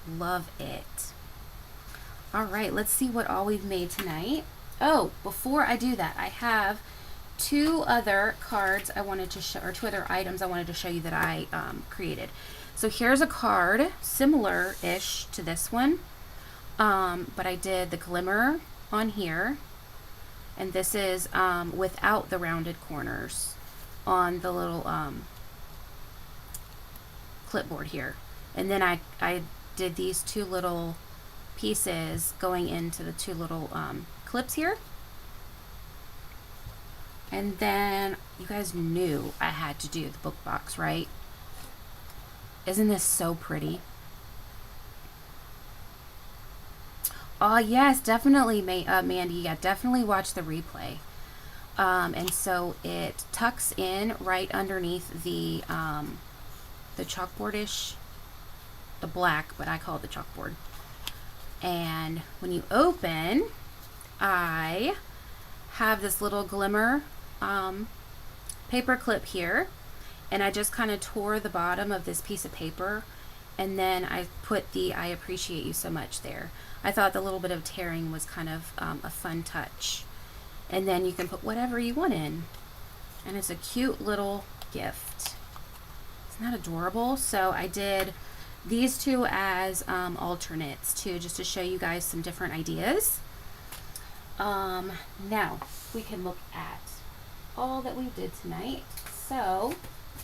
Love it. All right, let's see what all we've made tonight. Oh, before I do that, I have two other cards I wanted to show, or two other items I wanted to show you that I created. So here's a card similar-ish to this one, but I did the glimmer on here, and this is without the rounded corners on the little clipboard here. And then I did these two little pieces going into the two little clips here. And then you guys knew I had to do the book box, right? Isn't this so pretty? Oh yes, definitely, Mandy. Yeah, definitely watch the replay. And so it tucks in right underneath the chalkboard-ish, the black, but I call it the chalkboard. And when you open, I have this little glimmer paper clip here, and I just kind of tore the bottom of this piece of paper, and then I put the I appreciate you so much there. I thought the little bit of tearing was kind of a fun touch. And then you can put whatever you want in, and it's a cute little gift. Isn't that adorable? So I did these two as alternates too, just to show you guys some different ideas. Now we can look at all that we did tonight. So,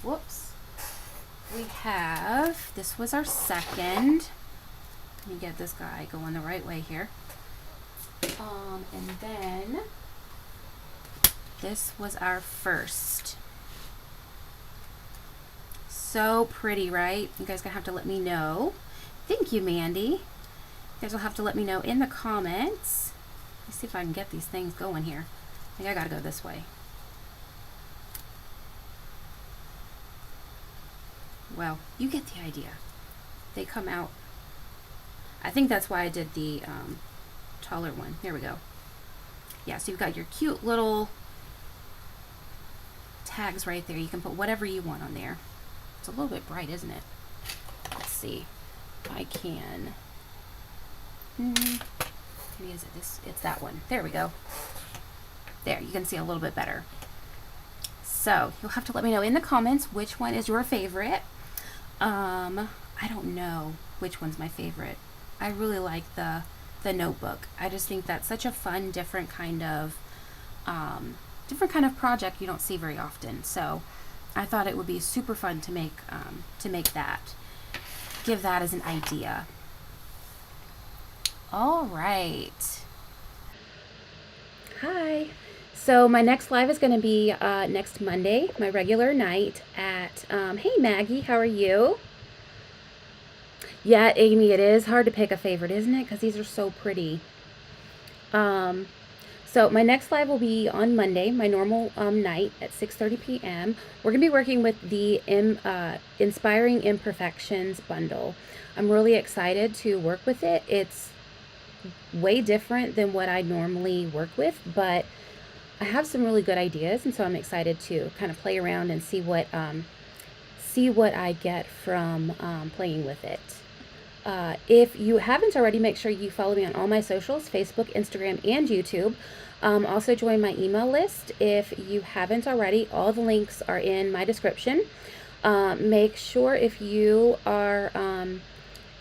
whoops, we have, this was our second. Let me get this guy going the right way here. And then this was our first. So pretty, right? You guys gonna have to let me know. Thank you, Mandy. You guys will have to let me know in the comments. Let's see if I can get these things going here. I think I gotta go this way. Well, you get the idea. They come out. I think that's why I did the taller one. Here we go. Yeah, so you've got your cute little tags right there. You can put whatever you want on there. It's a little bit bright, isn't it? Let's see if I can. Maybe is it this? It's that one. There we go. There, you can see a little bit better. So you'll have to let me know in the comments which one is your favorite. I don't know which one's my favorite. I really like the notebook. I just think that's such a fun, different kind of project you don't see very often. So I thought it would be super fun to make that. Give that as an idea. All right. Hi. So my next live is going to be next Monday, my regular night at, hey Maggie, how are you? Yeah, Amy, it is hard to pick a favorite, isn't it? Because these are so pretty. So my next live will be on Monday, my normal night at 6:30 p.m. We're going to be working with the Inspiring Imperfections bundle. I'm really excited to work with it. It's way different than what I normally work with, but I have some really good ideas, and so I'm excited to kind of play around and see what I get from playing with it. If you haven't already, make sure you follow me on all my socials, Facebook, Instagram, and YouTube. Also join my email list if you haven't already. All the links are in my description. Make sure if you are,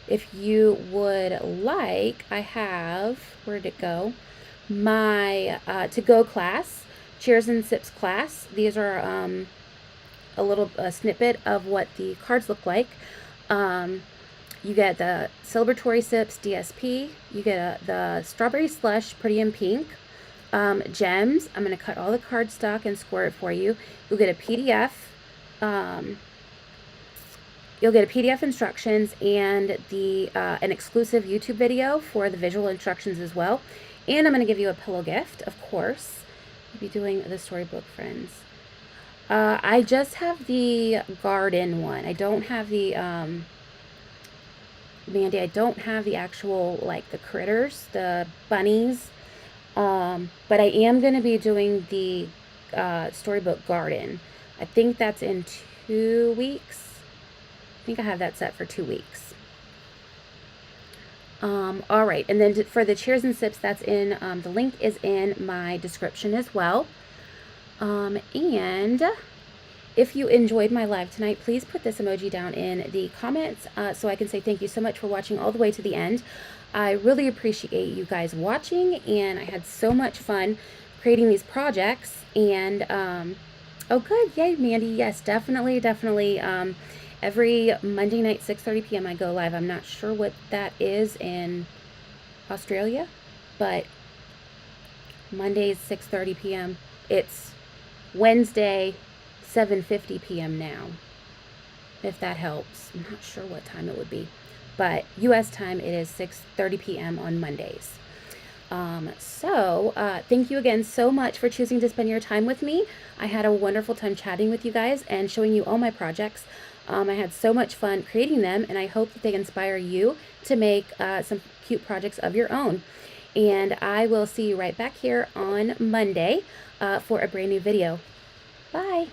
if you would like, I have, where did it go? My to-go class, Cheers and Sips class. These are a little snippet of what the cards look like. You get the celebratory sips DSP. You get the strawberry slush pretty in pink. Gems. I'm going to cut all the cardstock and score it for you. You'll get a PDF. You'll get a PDF instructions and the an exclusive YouTube video for the visual instructions as well. And I'm going to give you a pillow gift, of course. I'll be doing the storybook, friends. I just have the garden one. I don't have the Mandy, I don't have the actual, like, the critters, the bunnies, but I am going to be doing the storybook garden. I think that's in 2 weeks. I think I have that set for 2 weeks. All right, and then for the Cheers and Sips, that's in, the link is in my description as well. And if you enjoyed my live tonight, please put this emoji down in the comments so I can say thank you so much for watching all the way to the end. I really appreciate you guys watching, and I had so much fun creating these projects. And, oh good, yay, Mandy, yes, definitely. Every Monday night, 6:30 p.m. I go live. I'm not sure what that is in Australia, but Mondays, 6:30 p.m. It's Wednesday, 7:50 p.m. now, if that helps. I'm not sure what time it would be, but U.S. time it is 6:30 p.m. on Mondays. Thank you again so much for choosing to spend your time with me. I had a wonderful time chatting with you guys and showing you all my projects. I had so much fun creating them, and I hope that they inspire you to make some cute projects of your own. And I will see you right back here on Monday for a brand new video. Bye.